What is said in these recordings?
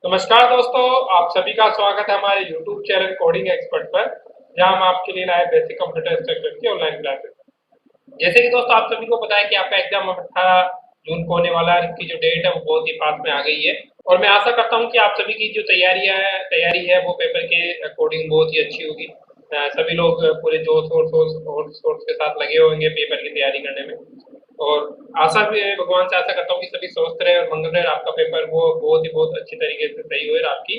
नमस्कार दोस्तों, आप सभी का स्वागत है हमारे YouTube चैनल कोडिंग एक्सपर्ट पर, जहां हम आपके लिए लाए बेसिक कंप्यूटर स्ट्रक्चर की ऑनलाइन क्लासेस। जैसे कि दोस्तों आप सभी को पता है कि आपका एग्जाम 18 जून को होने वाला है। इसकी जो डेट है वो बहुत ही पास में आ गई है और मैं आशा करता हूं कि आप सभी की जो तैयारी है वो पेपर के अकॉर्डिंग बहुत ही अच्छी होगी। सभी लोग पूरे जोश और सोच के साथ लगे होंगे पेपर की तैयारी करने में। और आशा भी है, भगवान से आशा करता हूँ कि सभी स्वस्थ रहे और मंगल रहे और आपका पेपर वो बहुत अच्छी तरीके से सही हुए और आपकी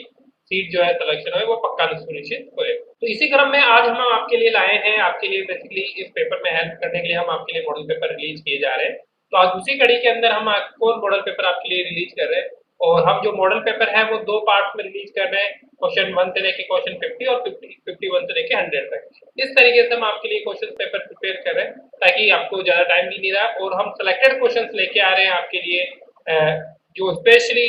सीट जो है सिलेक्शन है वो पक्का सुनिश्चित होए। तो इसी क्रम में आज हम आपके लिए लाए हैं, आपके लिए बेसिकली इस पेपर में हेल्प करने के लिए हम आपके लिए मॉडल पेपर रिलीज किए जा रहे हैं। तो आज उसी कड़ी के अंदर हम आपको मॉडल पेपर आपके लिए रिलीज कर रहे हैं और हम जो मॉडल पेपर है वो दो पार्ट में रिलीज कर रहे हैं, क्वेश्चन 1 से लेके क्वेश्चन 50 और 51 से लेके 100 तक। इस तरीके से हम आपके लिए क्वेश्चन पेपर प्रिपेयर कर रहे हैं ताकि आपको ज्यादा टाइम भी नहीं रहा और हम सिलेक्टेड क्वेश्चन लेके आ रहे हैं आपके लिए, जो स्पेशली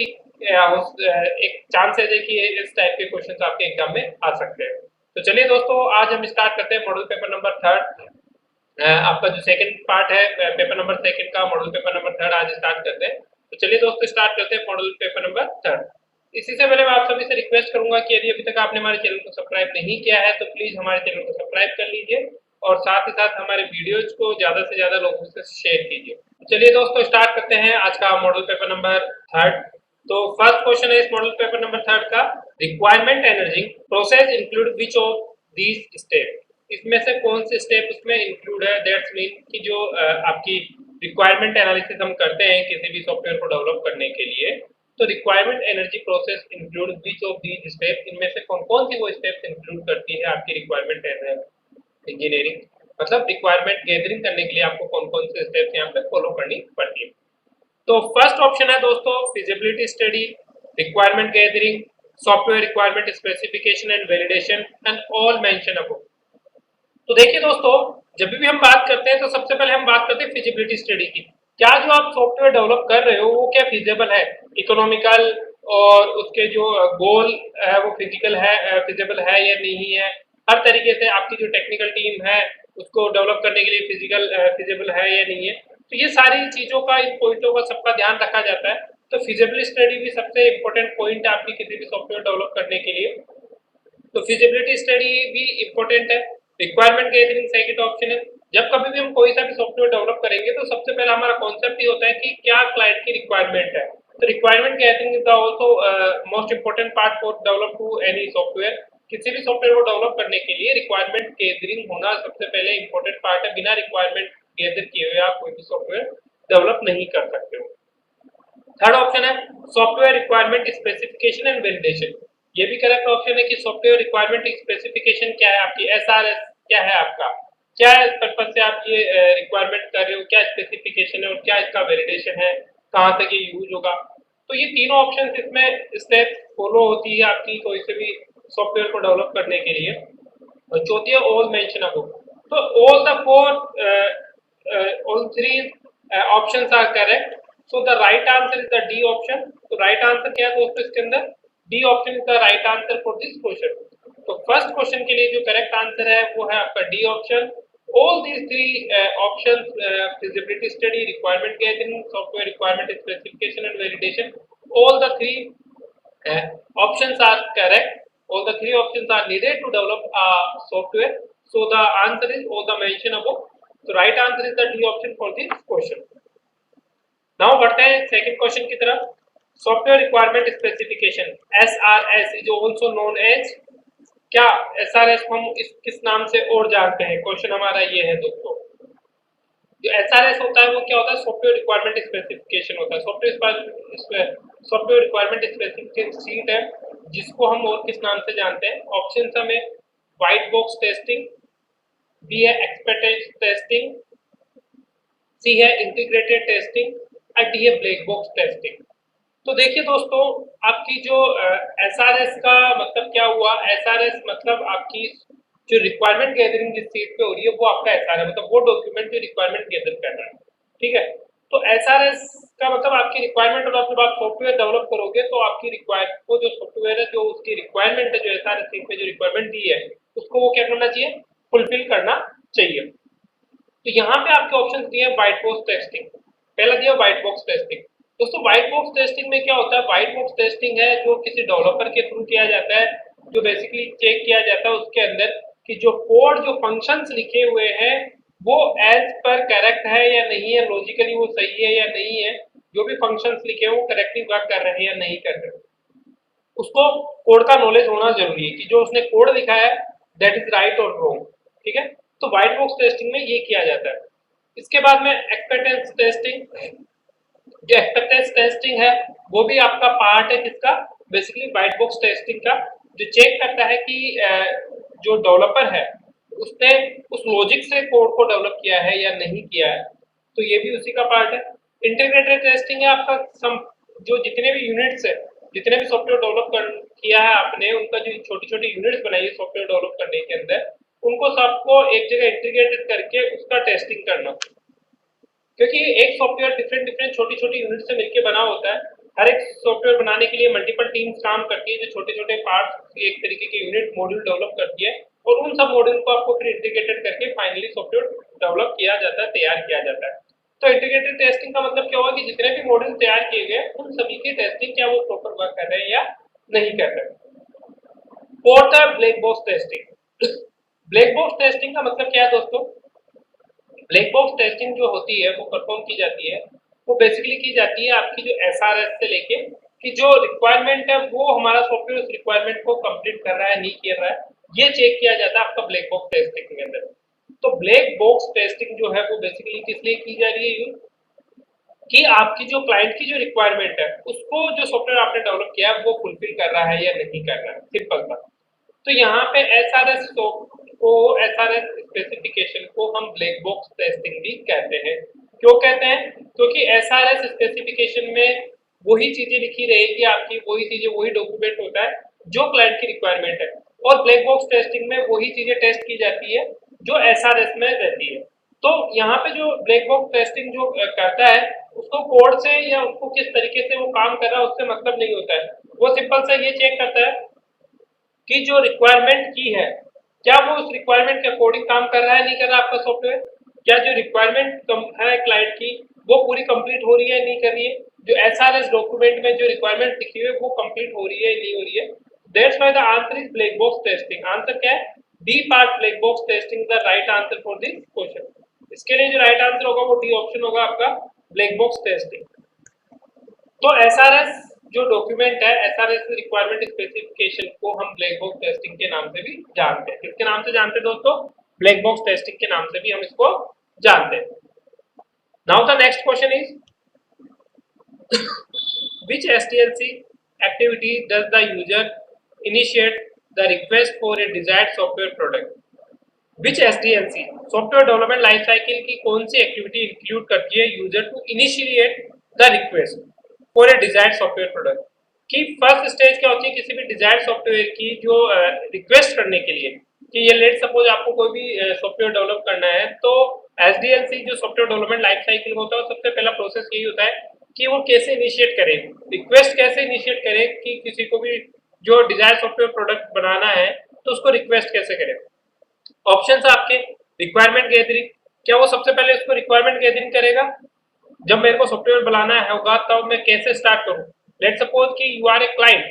एक चांसेस है कि इस टाइप के क्वेश्चन आपके एग्जाम में आ सकते हैं। तो चलिए दोस्तों, आज हम स्टार्ट करते हैं मॉडल पेपर नंबर 3। आपका जो सेकंड पार्ट है पेपर नंबर सेकंड का मॉडल पेपर नंबर 3 आज स्टार्ट करते हैं। तो चलिए दोस्तों स्टार्ट करते हैं मॉडल पेपर नंबर 3। इसी से पहले मैं आप सभी से रिक्वेस्ट करूंगा कि यदि अभी तक आपने हमारे चैनल को सब्सक्राइब नहीं किया है तो प्लीज हमारे चैनल को सब्सक्राइब कर लीजिए और साथ ही साथ हमारे वीडियोज को ज्यादा से ज्यादा लोगों से शेयर कीजिए। चलिए दोस्तों स्टार्ट करते हैं आज का मॉडल पेपर नंबर 3। तो फर्स्ट क्वेश्चन है इस मॉडल पेपर नंबर 3 का, requirement energy process include which of these step. इसमें से कौन से स्टेप उसमें इंक्लूड है। दैट्स मीन कि जो आपकी रिक्वायरमेंट एनालिसिस हम करते हैं किसी भी सॉफ्टवेयर को डेवलप करने के लिए, तो requirement energy process include which of these step, इनमें से कौन कौन सी वो स्टेप्स इंक्लूड करती है आपकी रिक्वायरमेंट इंजीनियरिंग, मतलब रिक्वायरमेंट गैदरिंग करने के लिए आपको कौन कौन से स्टेप्स यहाँ पे फॉलो करनी पड़ती है। तो फर्स्ट ऑप्शन है दोस्तों feasibility study, requirement gathering, software requirement specification and validation and all mention above. तो देखिए दोस्तों, जब भी हम बात करते हैं तो सबसे पहले हम बात करते हैं फिजिबिलिटी स्टडी की। क्या जो आप सॉफ्टवेयर डेवलप कर रहे हो वो क्या फिजिबल है, इकोनॉमिकल, और उसके जो गोल है वो फिजिकल है, फिजिबल है या नहीं है। हर तरीके से आपकी जो टेक्निकल टीम है उसको डेवलप करने के लिए फिजिबल है या नहीं है। तो ये सारी चीजों का, इन पॉइंटों का सबका ध्यान रखा जाता है। तो फिजिबिलिटी स्टडी भी सबसे इम्पोर्टेंट पॉइंट है आपकी किसी भी सॉफ्टवेयर डेवलप करने के लिए। तो फिजिबिलिटी स्टडी भी इम्पोर्टेंट है। रिक्वायरमेंट गैदरिंग सेकंड ऑप्शन है। जब कभी भी हम कोई सा भी सॉफ्टवेयर डेवलप करेंगे तो सबसे पहला हमारा कॉन्सेप्ट ये होता है कि क्या क्लाइंट की रिक्वायरमेंट है। तो requirement gathering is also most important part for develop to any software. किसी भी सॉफ्टवेयर को डेवलप करने के लिए रिक्वायरमेंट गैदरिंग होना सबसे पहले इंपॉर्टेंट पार्ट है। बिना रिक्वायरमेंट गैदर किए हुए आप कोई भी सॉफ्टवेयर डेवलप नहीं कर सकते हो। थर्ड ऑप्शन है software requirement specification and validation. ये भी करेक्ट ऑप्शन है कि सॉफ्टवेयर रिक्वायरमेंट स्पेसिफिकेशन क्या है आपकी, एसआरएस क्या है आपका, क्या पर्पज से आप ये रिक्वायरमेंट कर रहे हो, क्या स्पेसिफिकेशन है और क्या इसका वैलिडेशन है, कहाँ तक ये यूज होगा। तो ये तीनों ऑप्शन इसमें स्टेप फॉलो होती है आपकी कोई से भी सॉफ्टवेयर को डेवलप करने के लिए। और चौथी है ऑल मेंशन अबव। तो all the four all three options are correct. So the right answer is the D option. तो राइट आंसर क्या है दोस्तों इसके अंदर, D option is the right answer for this question. तो फर्स्ट क्वेश्चन के लिए जो करेक्ट आंसर है वो है आपका D option. All these three options, feasibility study, requirement gathering, software requirement specification and validation, all the three options are correct. All the three options are needed to develop a software. So the answer is all the mentioned above. So right answer is the D option for this question. Now बढ़ते हैं second question की तरफ। Software requirement specification SRS is also known as, क्या SRS हम इस किस नाम से और जानते हैं, क्वेश्चन हमारा ये है दोस्तों। जो एसआरएस होता है वो क्या होता है, सॉफ्टवेयर रिक्वायरमेंट स्पेसिफिकेशन होता है। सॉफ्टवेयर रिक्वायरमेंट स्पेसिफिकेशन सीट है जिसको हम और किस नाम से जानते हैं। ऑप्शन हमें व्हाइट बॉक्स टेस्टिंग, बी है एक्सपर्ट टेस्टिंग, सी है इंटीग्रेटेड टेस्टिंग और डी है ब्लैक बॉक्स टेस्टिंग। तो देखिए दोस्तों, आपकी जो एसआरएस का मतलब क्या हुआ, एसआरएस मतलब आपकी जो रिक्वायरमेंट गैदरिंग जिस सीट पे हो रही है वो आपका एसआर है, मतलब वो डॉक्यूमेंट जो रिक्वायरमेंट गैदर कर रहा है। ठीक है, तो एसआरएस का मतलब आपकी रिक्वायरमेंट, और जब आप सॉफ्टवेयर डेवलप करोगे तो आपकी रिक्वायर वो जो सॉफ्टवेयर है जो उसकी रिक्वायरमेंट है, जो एसआरएस सीट पे जो रिक्वायरमेंट दी है उसको वो क्या करना चाहिए, फुलफिल करना चाहिए। तो यहाँ पे आपके ऑप्शन दिए हैं व्हाइट बॉक्स टेस्टिंग, पहला दिया व्हाइट बॉक्स टेस्टिंग। दोस्तों व्हाइट बॉक्स टेस्टिंग में क्या होता है, व्हाइट बॉक्स टेस्टिंग है जो किसी डेवलपर के थ्रू किया जाता है, जो बेसिकली चेक किया जाता है उसके अंदर कि जो कोड जो फंक्शंस लिखे हुए हैं वो एज पर करेक्ट है या नहीं है, लॉजिकली वो सही है या नहीं है, जो भी फंक्शंस लिखे हैं वो करेक्टली वर्क कर रहे हैं या नहीं कर रहे, उसको कोड का नॉलेज होना जरूरी है कि जो उसने कोड लिखा है दैट इज राइट और रॉन्ग। ठीक है, तो व्हाइट बॉक्स टेस्टिंग में ये किया जाता है। इसके बाद में एक्सपेक्टेंस टेस्टिंग, जो एक्सपेक्टेंस टेस्टिंग है वो भी आपका पार्ट है किसका, बेसिकली व्हाइट बॉक्स टेस्टिंग का, जो चेक करता है कि जो डेवलपर है उसने उस लॉजिक से कोड को डेवलप किया है या नहीं किया है, तो ये भी उसी का पार्ट है। इंटीग्रेटेड टेस्टिंग है आपका जो जितने भी यूनिट्स है, जितने भी सॉफ्टवेयर डेवलप किया है आपने, उनका जो छोटी छोटी यूनिट्स बनाई है सॉफ्टवेयर डेवलप करने के अंदर, उनको सबको एक जगह इंटीग्रेटेड करके उसका टेस्टिंग करना, क्योंकि एक सॉफ्टवेयर डिफरेंट डिफरेंट छोटी छोटी यूनिट से मिलकर बना होता है। हर एक सॉफ्टवेयर बनाने के लिए मल्टीपल टीम्स काम करती है जो छोटे छोटे पार्ट्स एक तरीके के यूनिट मॉड्यूल डेवलप करती है, और उन सब मॉड्यूल को आपको फिर इंटीग्रेटेड करके फाइनली सॉफ्टवेयर डेवलप किया जाता है, तैयार किया जाता है। तो इंटीग्रेटेड टेस्टिंग का मतलब क्या होगा कि जितने भी मॉड्यूल तैयार किए गए उन सभी की टेस्टिंग क्या वो प्रॉपर वर्क कर रहे हैं या नहीं कर रहे। फोर्थ है black box testing. Black box testing का मतलब क्या है दोस्तों, ब्लैक बॉक्स टेस्टिंग जो होती है वो परफॉर्म की जाती है, वो बेसिकली की जाती है आपकी जो एसआरएस से लेके कि जो रिक्वायरमेंट है वो हमारा सॉफ्टवेयर उस रिक्वायरमेंट को कंप्लीट कर रहा है नहीं कर रहा है, ये चेक किया जाता है आपका ब्लैक बॉक्स टेस्टिंग के अंदर। तो ब्लैक बॉक्स टेस्टिंग जो है वो बेसिकली किस लिए की जा रही है यूज, कि आपकी जो क्लाइंट की जो रिक्वायरमेंट है उसको जो सॉफ्टवेयर आपने डेवलप किया है वो फुलफिल कर रहा है या नहीं कर रहा है, सिंपल सा। तो यहाँ पे एसआरएस को, एसआरएस स्पेसिफिकेशन को हम ब्लैक बॉक्स टेस्टिंग भी कहते हैं। क्यों कहते हैं, क्योंकि एसआरएस स्पेसिफिकेशन में वही चीजें लिखी रहेगी आपकी, वही चीजें वही डॉक्यूमेंट होता है जो क्लाइंट की रिक्वायरमेंट है, और ब्लैक बॉक्स टेस्टिंग में वही चीजें टेस्ट की जाती है जो एसआरएस में रहती है। तो यहाँ पे जो ब्लैक बॉक्स टेस्टिंग जो करता है उसको कोड से या उसको किस तरीके से वो काम कर रहा है उससे मतलब नहीं होता है, वो सिंपल सा ये चेक करता है कि जो रिक्वायरमेंट की है क्या वो उस रिक्वायरमेंट के अकॉर्डिंग काम कर रहा है नहीं कर रहा आपका सॉफ्टवेयर, क्या जो रिक्वायरमेंट है क्लाइंट की वो पूरी कंप्लीट हो रही है नहीं कर रही है, जो एसआरएस डॉक्यूमेंट में जो रिक्वायरमेंट लिखी हुई है वो कंप्लीट हो रही है नहीं हो रही है। That's why the answer is black box testing. Answer क्या है, D part black box testing the right answer for this question. इसके लिए जो राइट आंसर होगा वो डी ऑप्शन होगा आपका ब्लैक बॉक्स टेस्टिंग। तो एसआरएस जो डॉक्यूमेंट है, एसआरएस रिक्वायरमेंट स्पेसिफिकेशन को हम ब्लैक बॉक्स टेस्टिंग के नाम से भी जानते हैं। किसके नाम से जानते हैं दोस्तों, ब्लैक बॉक्स टेस्टिंग के नाम से भी हम इसको जानते हैं। Now the next question is which SDLC activity does the user initiate the request for a desired software product? Which SDLC software development life cycle की कौन सी एक्टिविटी इंक्लूड करती है user to initiate the request for a desired software product, कि first stage क्या होती है किसी भी डिजायर्ड सॉफ्टवेयर की जो रिक्वेस्ट करने के लिए, कि ये लेट सपोज आपको कोई भी सॉफ्टवेयर डेवलप करना है, तो एसडीएलसी जो सॉफ्टवेयर डेवलपमेंट लाइफ साइकिल होता है सबसे पहला प्रोसेस यही होता है कि वो कैसे इनिशिएट करे, रिक्वेस्ट कैसे इनिशिएट करे कि किसी को भी जो डिजायर सॉफ्टवेयर प्रोडक्ट बनाना है तो उसको रिक्वेस्ट कैसे करे। ऑप्शंस आपके, रिक्वायरमेंट गैदरिंग, क्या वो सबसे पहले उसको रिक्वायरमेंट गैदरिंग करेगा, जब मेरे को सॉफ्टवेयर बनाना है होगा तब मैं कैसे स्टार्ट करूं, लेट सपोज कि you are a client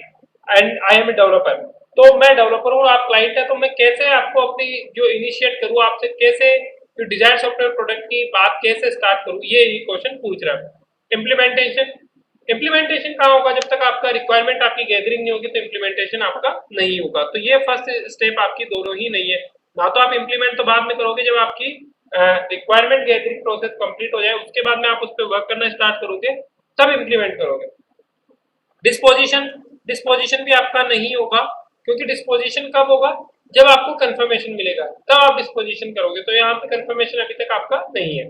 and I am a developer, तो मैं डेवलपर हूँ आप क्लाइंट है, तो मैं कैसे आपको अपनी जो इनिशिएट करूँ आपसे, कैसे जो डिजायर सॉफ्टवेयर प्रोडक्ट की बात कैसे स्टार्ट करूँ, ये क्वेश्चन पूछ रहा है। इम्प्लीमेंटेशन, इम्प्लीमेंटेशन कहाँ होगा, जब तक आपका रिक्वायरमेंट आपकी गैदरिंग नहीं होगी तो इम्प्लीमेंटेशन आपका नहीं होगा। तो ये फर्स्ट स्टेप आपकी दोनों ही नहीं है, ना तो आप इम्प्लीमेंट तो बाद में करोगे जब आपकी रिक्वायरमेंट गैदरिंग प्रोसेस कंप्लीट हो जाए, उसके बाद में आप उस पर वर्क करना स्टार्ट करोगे तब इम्प्लीमेंट करोगे। डिस्पोजिशन, डिस्पोजिशन भी आपका नहीं होगा, क्योंकि डिस्पोजिशन कब होगा, जब आपको कंफर्मेशन मिलेगा तब आप डिस्पोजिशन करोगे, तो यहाँ पे कंफर्मेशन अभी तक आपका नहीं है।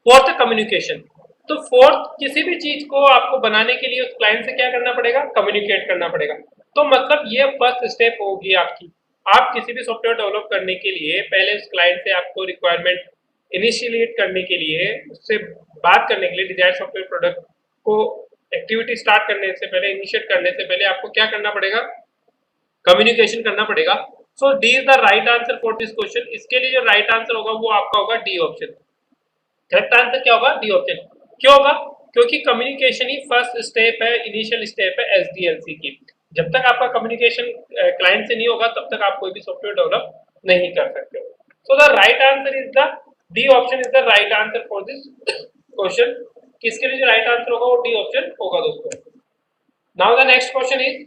फोर्थ कम्युनिकेशन, तो फोर्थ किसी भी चीज को आपको बनाने के लिए उस क्लाइंट से क्या करना पड़ेगा, कम्युनिकेट करना पड़ेगा। तो मतलब ये फर्स्ट स्टेप होगी आपकी, आप किसी भी सॉफ्टवेयर डेवलप करने के लिए पहले उस क्लाइंट से आपको रिक्वायरमेंट इनिशिएट करने के लिए, उससे बात करने के लिए, डिजायर सॉफ्टवेयर प्रोडक्ट को एक्टिविटी स्टार्ट करने से पहले, इनिशिएट करने से पहले आपको क्या करना पड़ेगा, कम्युनिकेशन करना पड़ेगा। So D is the right answer for this question. इसके लिए जो राइट आंसर होगा वो आपका होगा डी ऑप्शन। करेक्ट आंसर क्या होगा, डी ऑप्शन। क्यों होगा, क्योंकि कम्युनिकेशन ही फर्स्ट स्टेप है, इनिशियल स्टेप है एसडीएलसी की। जब तक आपका कम्युनिकेशन क्लाइंट से नहीं होगा तब तक आप कोई भी सॉफ्टवेयर डेवलप नहीं कर सकते हो। सो the right answer is the D option is the right answer for this question. किसके लिए जो राइट आंसर होगा वो डी ऑप्शन होगा दोस्तों। Now the next question is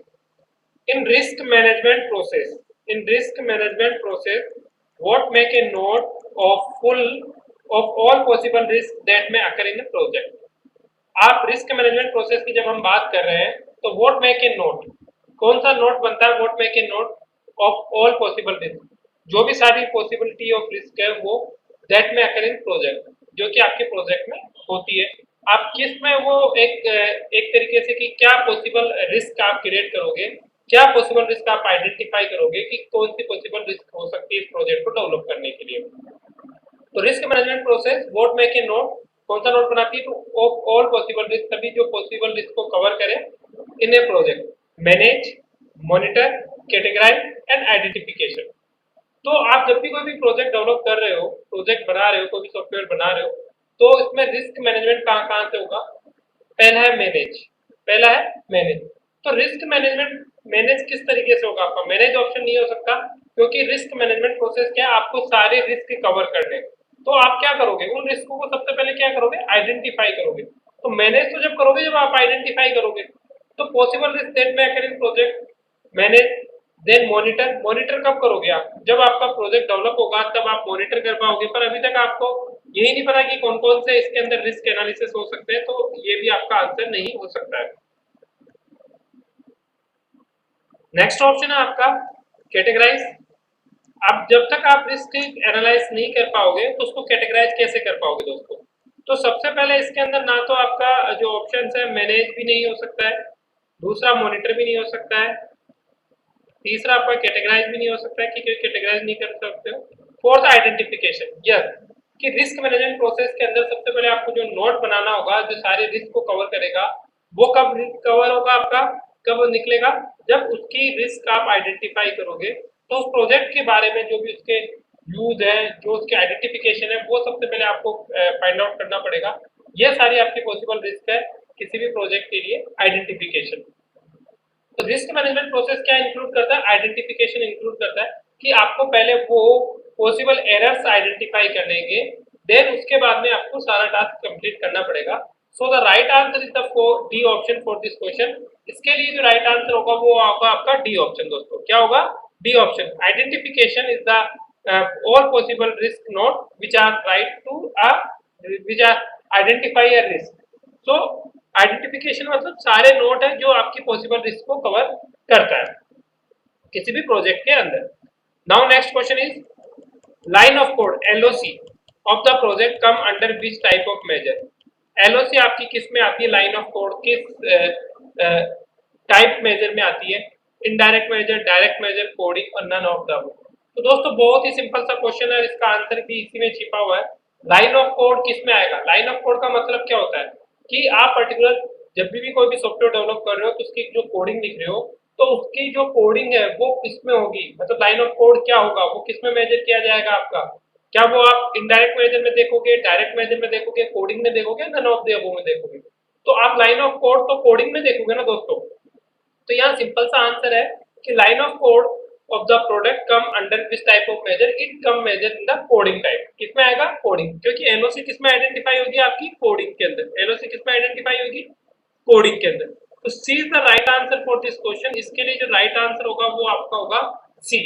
in risk management process, in risk management process what make a note of full of all possible risks that may occur in a project। आप risk management process की जब हम बात कर रहे हैं तो what make a note, कौन सा नोट बनता है, what make a note of all possible risk, जो भी सारी पॉसिबिलिटी ऑफ रिस्क है वो that may occur in project, जो कि आपके प्रोजेक्ट में होती है। आप किस में वो एक तरीके से कि क्या पॉसिबल रिस्क आप क्रिएट करोगे, क्या पॉसिबल रिस्क आप आइडेंटिफाई करोगे कि कौन सी पॉसिबल रिस्क हो सकती है इस प्रोजेक्ट को डेवलप करने के लिए। तो risk management process what make a note, कौन सा नोट बनाती है, तो ऑफ ऑल पॉसिबल रिस्क, सभी जो पॉसिबल रिस्क को कवर करे in a project, manage, monitor, categorize and identification. तो आप जब भी कोई भी प्रोजेक्ट डेवलप कर रहे हो, प्रोजेक्ट बना रहे हो, कोई भी सॉफ्टवेयर बना रहे हो, तो इसमें रिस्क मैनेजमेंट कहाँ कहाँ से होगा। पहला है मैनेज, पहला है मैनेज। तो रिस्क मैनेजमेंट मैनेज किस तरीके से होगा आपका, मैनेज ऑप्शन नहीं हो सकता, क्योंकि रिस्क मैनेजमेंट प्रोसेस क्या है, आपको सारे रिस्क कवर करने। तो आप क्या करोगे, उन रिस्कों को सबसे पहले क्या करोगे, आइडेंटिफाई करोगे। तो मैनेज तो जब करोगे जब आप आइडेंटिफाई करोगे। तो possible risk that may occur in project, manage, then monitor, monitor कब करोगे आप, जब आपका प्रोजेक्ट डेवलप होगा तब आप मॉनिटर कर पाओगे, पर अभी तक आपको यही नहीं पता कि कौन कौन से इसके अंदर रिस्क एनालिसिस हो सकते हैं, तो ये भी आपका आंसर नहीं हो सकता है। नेक्स्ट ऑप्शन है आपका कैटेगराइज। अब जब तक आप रिस्क एनालाइज नहीं कर पाओगे तो उसको कैटेगराइज कैसे कर पाओगे दोस्तों। तो सबसे पहले इसके अंदर ना तो आपका जो ऑप्शन है मैनेज भी नहीं हो सकता है, दूसरा मॉनिटर भी नहीं हो सकता है, तीसरा आपका कैटेगराइज भी नहीं हो सकता है कि कैटेगराइज नहीं कर सकते हो। फोर्थ आइडेंटिफिकेशन, यस, कि रिस्क मैनेजमेंट प्रोसेस के अंदर सबसे पहले आपको जो नोट बनाना होगा जो सारे रिस्क को कवर करेगा, वो कब कवर होगा आपका, कब निकलेगा, जब उसकी रिस्क आप आइडेंटिफाई करोगे। तो उस प्रोजेक्ट के बारे में जो भी उसके यूज है, जो उसके आइडेंटिफिकेशन है, वो सबसे पहले आपको फाइंड आउट करना पड़ेगा। ये सारी आपकी पॉसिबल रिस्क है किसी भी प्रोजेक्ट के लिए आइडेंटिफिकेशन। तो रिस्क मैनेजमेंट प्रोसेस क्या इंक्लूड करता है, आइडेंटिफिकेशन इंक्लूड करता है कि आपको पहले वो पॉसिबल एरर्स आइडेंटिफाई करेंगे, देन उसके बाद में आपको सारा टास्क कंप्लीट करना पड़ेगा। सो the right answer is the D option for this question. इसके लिए जो राइट आंसर होगा वो होगा आपका डी ऑप्शन दोस्तों। क्या होगा, D option. Identification is the all possible risk note which are right to which are identify a risk। so identification मतलब सारे नोट है जो आपकी पॉसिबल रिस्क को कवर करता है किसी भी प्रोजेक्ट के अंदर। Now next question is line of code LOC of the project come under which type of measure. LOC आपकी किस में आती है, लाइन ऑफ कोड किस टाइप मेजर में आती है, indirect measure, direct measure, coding और नन ऑफ द। तो दोस्तों बहुत ही सिंपल सा क्वेश्चन है, इसका आंसर भी इसी में छिपा हुआ है। लाइन ऑफ कोड किस में आएगा, लाइन ऑफ कोड का मतलब क्या होता है कि आप पर्टिकुलर जब भी कोई भी सॉफ्टवेयर डेवलप कर रहे हो तो उसकी जो कोडिंग लिख रहे हो तो उसकी जो कोडिंग है वो किसमें होगी, मतलब लाइन ऑफ कोड क्या होगा, वो किसमें मेजर किया जाएगा आपका। क्या वो आप इनडायरेक्ट मेजर में देखोगे, डायरेक्ट मेजर में देखोगे, कोडिंग में देखोगे, नन ऑफ द अबव में देखोगे। तो आप लाइन ऑफ कोड तो कोडिंग में देखोगे ना दोस्तों। तो यहाँ सिंपल सा आंसर है कि line of code of the product come under this type of measure, it come measure in the coding type. किसमें आएगा, कोडिंग, क्योंकि एलओसी किसमें आइडेंटिफाई होगी आपकी, कोडिंग के अंदर। एलओसी किसमें आइडेंटिफाई होगी, कोडिंग के अंदर। तो C is the right answer for this question. इसके लिए जो राइट आंसर होगा वो आपका होगा C.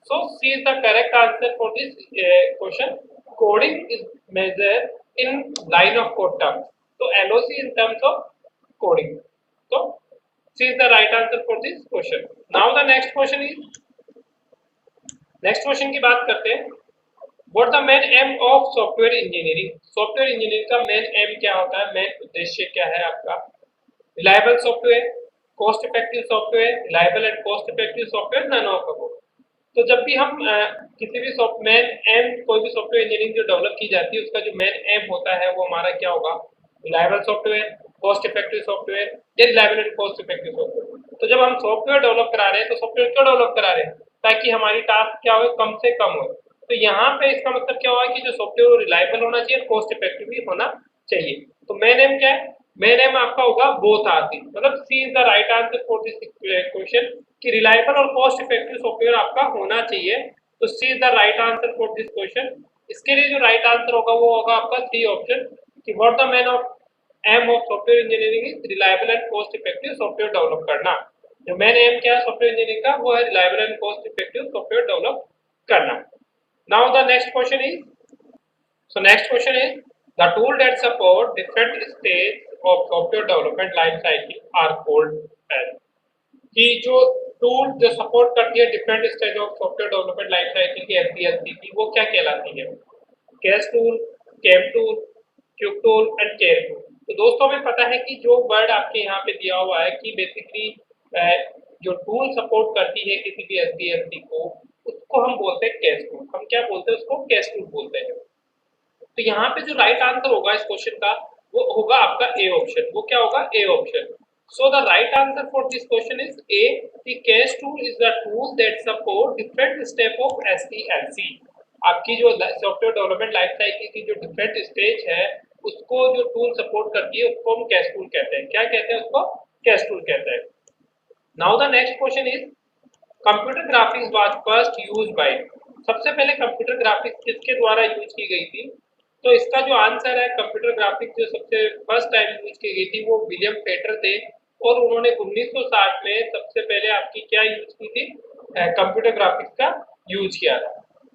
So C is the correct answer for this question. Coding is major in line of code terms, तो LOC in terms of coding. तो C is the right answer for this question. Now the next question is, next question की बात करते हैं। What the main aim of software engineering? Software engineering का main aim क्या होता है, main उद्देश्य क्या है आपका। Reliable software, cost effective software, reliable and cost effective software, none of above। तो जब भी हम किसी भी मेन एम कोई भी सॉफ्टवेयर इंजीनियरिंग जो डेवलप की जाती है उसका जो मेन एम होता है वो हमारा क्या होगा, reliable software, cost effective software, या reliable and cost effective software. तो जब हम सॉफ्टवेयर डेवलप करा रहे हैं तो सॉफ्टवेयर क्यों डेवलप करा रहे हैं, ताकि हमारी टास्क क्या हो, कम से कम हो। तो यहाँ पे इसका मतलब क्या हुआ कि जो सॉफ्टवेयर रिलायबल होना चाहिए, कॉस्ट इफेक्टिव भी होना चाहिए। तो मेन एम क्या है, मेन एम आपका होगा बोथ आर दी, मतलब C is the right answer for this question कि रिलायबल और कॉस्ट इफेक्टिव सॉफ्टवेयर आपका होना चाहिए, तो C is the right answer for this question. इसके लिए जो राइट आंसर होगा वो होगा आपका सी ऑप्शन कि what the main of aim of software engineering is reliable and cost effective software develop करना। जो मेन एम क्या है सॉफ्टवेयर इंजीनियरिंग का, वो है reliable and cost effective software develop करना। Now the next question is, so next question is the tool that support different stages of software development life cycle are called as, कि जो tool जो support करती है different stage of software development life cycle की SDLC की, वो क्या कहलाती है? Cash tool, came tool, cube tool and care tool. तो दोस्तों हमें पता है कि जो वर्ड आपके यहाँ पे दिया हुआ है कि बेसिकली जो टूल सपोर्ट करती है किसी भी एसडीएलसी को, उसको हम बोलते हैं कैश टूल। हम क्या बोलते हैं उसको? कैश टूल बोलते हैं। तो यहाँ पे जो राइट आंसर होगा इस क्वेश्चन का वो होगा आपका ए ऑप्शन। वो क्या होगा? A option. So the right answer for this question is a, the cash tool is the tool that support different step of SDLC. आपकी जो सॉफ्टवेयर डेवलपमेंट लाइफ साइकिल की जो डिफरेंट स्टेज है उसको जो टूल सपोर्ट करती है उसको हम कैश टूल कहते हैं। क्या कहते हैं उसको? कैश टूल कहते हैं। Now the next question is computer graphics was first used by, सबसे पहले कंप्यूटर ग्राफिक्स किसके द्वारा यूज की गई थी? तो इसका जो आंसर है कंप्यूटर ग्राफिक्स जो सबसे फर्स्ट टाइम यूज की गई थी वो विलियम फेटर थे, और उन्होंने 1960 में सबसे पहले आपकी क्या यूज की थी? कंप्यूटर ग्राफिक्स का यूज किया था।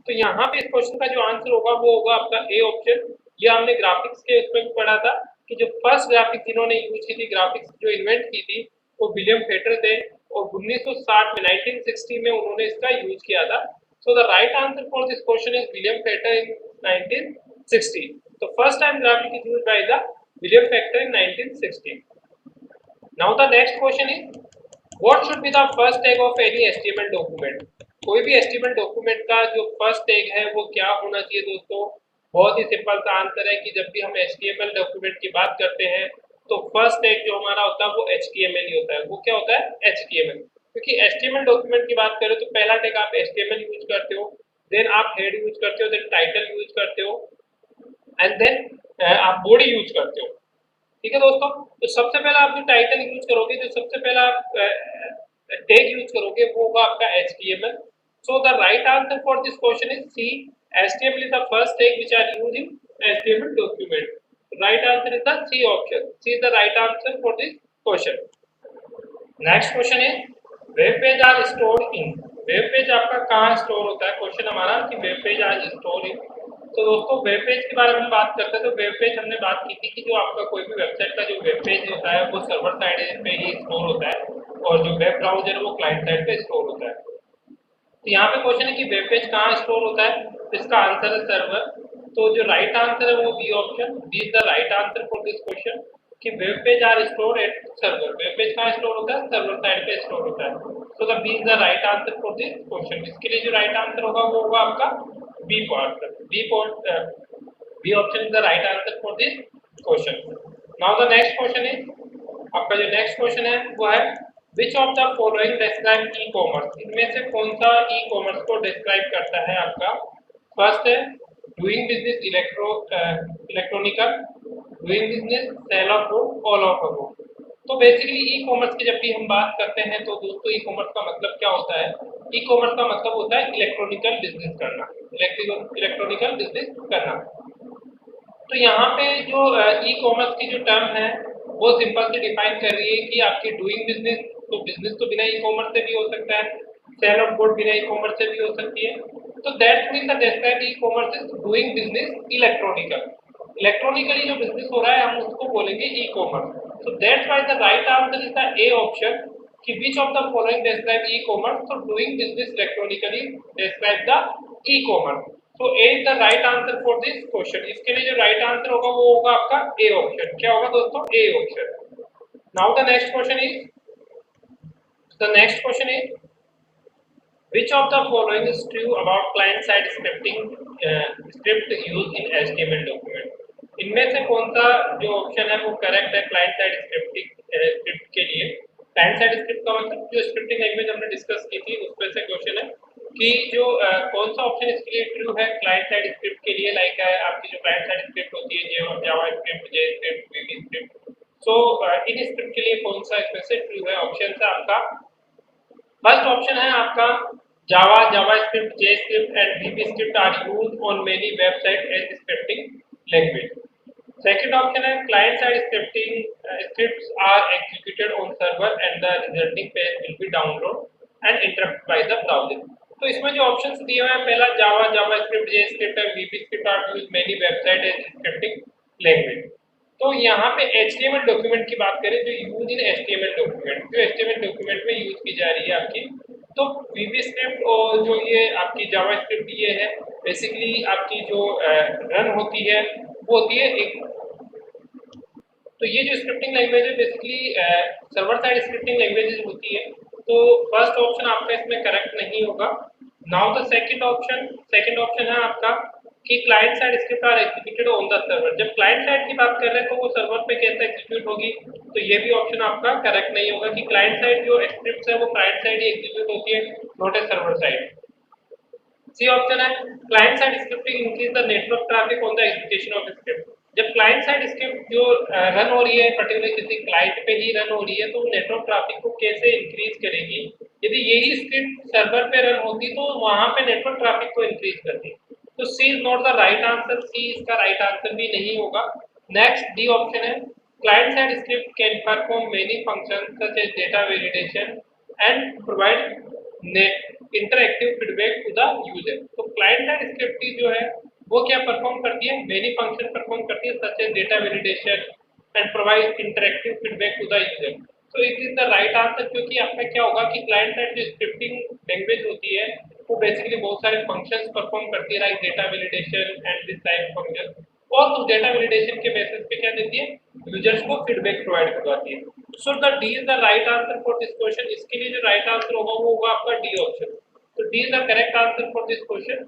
तो यहाँ पे इस क्वेश्चन का जो आंसर होगा वो होगा आपका ए ऑप्शन। ये हमने ग्राफिक्स के उसमें भी पढ़ा था कि जो फर्स्ट ग्राफिक्स जिन्होंने यूज की थी, ग्राफिक्स जो इन्वेंट की थी वो विलियम फेटर थे, और 1960 में 1960 में उन्होंने इसका यूज किया था। So the right answer for this question is William Fetter in 1960। तो first time graphic is used by the William Fetter in 1960। Now the next question is what should be the first tag of any HTML document? कोई भी HTML document का जो first tag है वो क्या होना चाहिए दोस्तों? बहुत ही सिंपल सा आंसर है कि जब भी हम एचटीएमएल डॉक्यूमेंट की बात करते हैं तो फर्स्ट टैग जो हमारा होता है वो एचटीएमएल ही होता है। वो क्या होता है? एचटीएमएल। क्योंकि एचटीएमएल डॉक्यूमेंट की बात करें तो पहला टैग आप एचटीएमएल यूज करते हो, देन आप हेड यूज करते हो, देन टाइटल यूज करते हो, एंड देन आप बॉडी यूज करते हो। ठीक है दोस्तों, तो सबसे पहला आप जो टाइटल यूज करोगे, जो सबसे पहला टैग यूज करोगे वो होगा आपका HTML। So the right answer for this question is C, HTML is the first tag which are used in HTML document. Right answer is the C option. C is the right answer for this question. Next question is web page are stored in, web page आपका कहाँ store होता है? Question हमारा कि web page are store in. तो दोस्तों web page के बारे में बात करते हैं तो वेब पेज हमने बात की थी कि जो आपका कोई भी वेबसाइट का जो वेब पेज होता है वो सर्वर साइड पे ही स्टोर होता है, और जो वेब ब्राउजर है वो क्लाइंट साइड पे स्टोर होता है। तो यहाँ पे क्वेश्चन है कि वेब पेज कहाँ स्टोर होता है? तो इसका आंसर है सर्वर। तो जो राइट आंसर है वो B option, B is the right answer for this question कि web page are store at server. Web page कहाँ स्टोर होता है? सर्वर साइड पे स्टोर होता है। So the B is the right answer for this question. इसके लिए जो राइट आंसर होगा वो होगा आपका B part, B option is the right answer for this question. Now the next question is, आपका जो नेक्स्ट क्वेश्चन है वो है विच of the following describe E commerce? इनमें से कौन सा ई कॉमर्स को डिस्क्राइब करता है? आपका फर्स्ट है doing business electronically, doing business sale of good, all of good. तो बेसिकली ई कॉमर्स की जब भी हम बात करते हैं तो दोस्तों ई कॉमर्स का मतलब क्या होता है? ई कॉमर्स का मतलब होता है इलेक्ट्रॉनिकल बिजनेस करना, इलेक्ट्रॉनिकल बिजनेस करना। तो यहाँ पे जो ई कॉमर्स की जो टर्म है वो सिंपल से डिफाइन कर रही है कि आपकी डूइंग बिजनेस, तो बिजनेस तो बिना ई कॉमर्स से भी हो सकता है, सेल ऑफ गुड बिना ई कॉमर्स से भी हो सकती है। तो that means the describe E commerce is doing business electronical, electronically जो बिजनेस हो रहा है हम उसको बोलेंगे E commerce. So that's why the right answer is the A option कि which of the following describe E commerce? तो doing business electronically describe the E commerce. तो A is the right answer for this question. इसके लिए जो right answer होगा वो होगा आपका ए ऑप्शन। क्या होगा दोस्तों? A option. Now the next question is, the next question is which of the following is true about client side scripting script used in HTML document? इनमें से कौन सा जो ऑप्शन है वो करेक्ट है क्लाइंट साइड स्क्रिप्ट के लिए? क्लाइंट साइड स्क्रिप्ट का मतलब जो स्क्रिप्टिंग लैंग्वेज हमने डिस्कस की थी उस पर से क्वेश्चन है कि जो कौन सा ऑप्शन इसके लिए ट्रू है क्लाइंट साइड स्क्रिप्ट के लिए? लाइक है आपकी जो क्लाइंट साइड स्क्रिप्ट होती है JavaScript, J script, VB script. So इन स्क्रिप्ट के लिए कौन सा इसमें से ट्रू है? ऑप्शन है आपका फर्स्ट ऑप्शन है आपका Java, JavaScript, JScript and VB script are used on many website as scripting language. Second option है client side scripting scripts are executed on server and the resulting page will be download and interrupt by the browser. तो इसमें जो options दिए हुए हैं, पहला Java, JavaScript, JScript and VB script are used many website as scripting language. तो यहाँ पे HTML डॉक्यूमेंट की बात करें, जो यूज इन HTML डॉक्यूमेंट, जो HTML डॉक्यूमेंट में यूज की जा रही है आपकी, तो वीबी स्क्रिप्ट और जो ये आपकी जावा स्क्रिप्ट ये है, बेसिकली आपकी जो रन होती है वो होती है एक, तो ये जो स्क्रिप्टिंग लैंग्वेज है basically server side scripting languages होती है। तो फर्स्ट ऑप्शन आपका इसमें करेक्ट नहीं होगा। नाउ द सेकंड ऑप्शन है आपका कि client side script are executed on the server. जब क्लाइंट साइड की बात कर रहे हैं तो वो सर्वर पे कैसे एग्जीक्यूट होगी, तो ये भी ऑप्शन आपका करेक्ट नहीं होगा कि क्लाइंट साइड जो स्क्रिप्ट है वो क्लाइंट साइड ही एग्जीक्यूट होती है, not a server side. C option है client side scripting increase the network traffic on the execution of script. जब क्लाइंट साइड स्क्रिप्ट जो रन हो रही है पर्टिकुलर किसी क्लाइंट पे ही रन हो रही है, तो नेटवर्क ट्रैफिक को कैसे इंक्रीज करेगी? यदि यही स्क्रिप्ट सर्वर पे रन होती तो वहां पे नेटवर्क ट्रैफिक को इंक्रीज करती। तो C is not the right answer, C इसका राइट आंसर भी नहीं होगा। नेक्स्ट डी ऑप्शन है client side script can perform many functions such as data validation and provide net interactive feedback to the user. तो client side script जो है वो क्या परफॉर्म करती है? मेनी फंक्शन परफॉर्म करती है such as data validation and provide interactive feedback to the user. तो it is the right answer, क्योंकि आपका क्या होगा कि क्लाइंट साइड जो स्क्रिप्टिंग लैंग्वेज होती है वो बेसिकली बहुत सारे फंक्शंस परफॉर्म करती है, like data validation and this type function, और उस डेटा वैलिडेशन के बेसिस पे क्या देती है? यूजर्स को फीडबैक प्रोवाइड करवाती है। So the D is the right answer for this question. इसके लिए जो राइट आंसर होगा वो होगा आपका डी ऑप्शन। तो D is the correct answer for this question.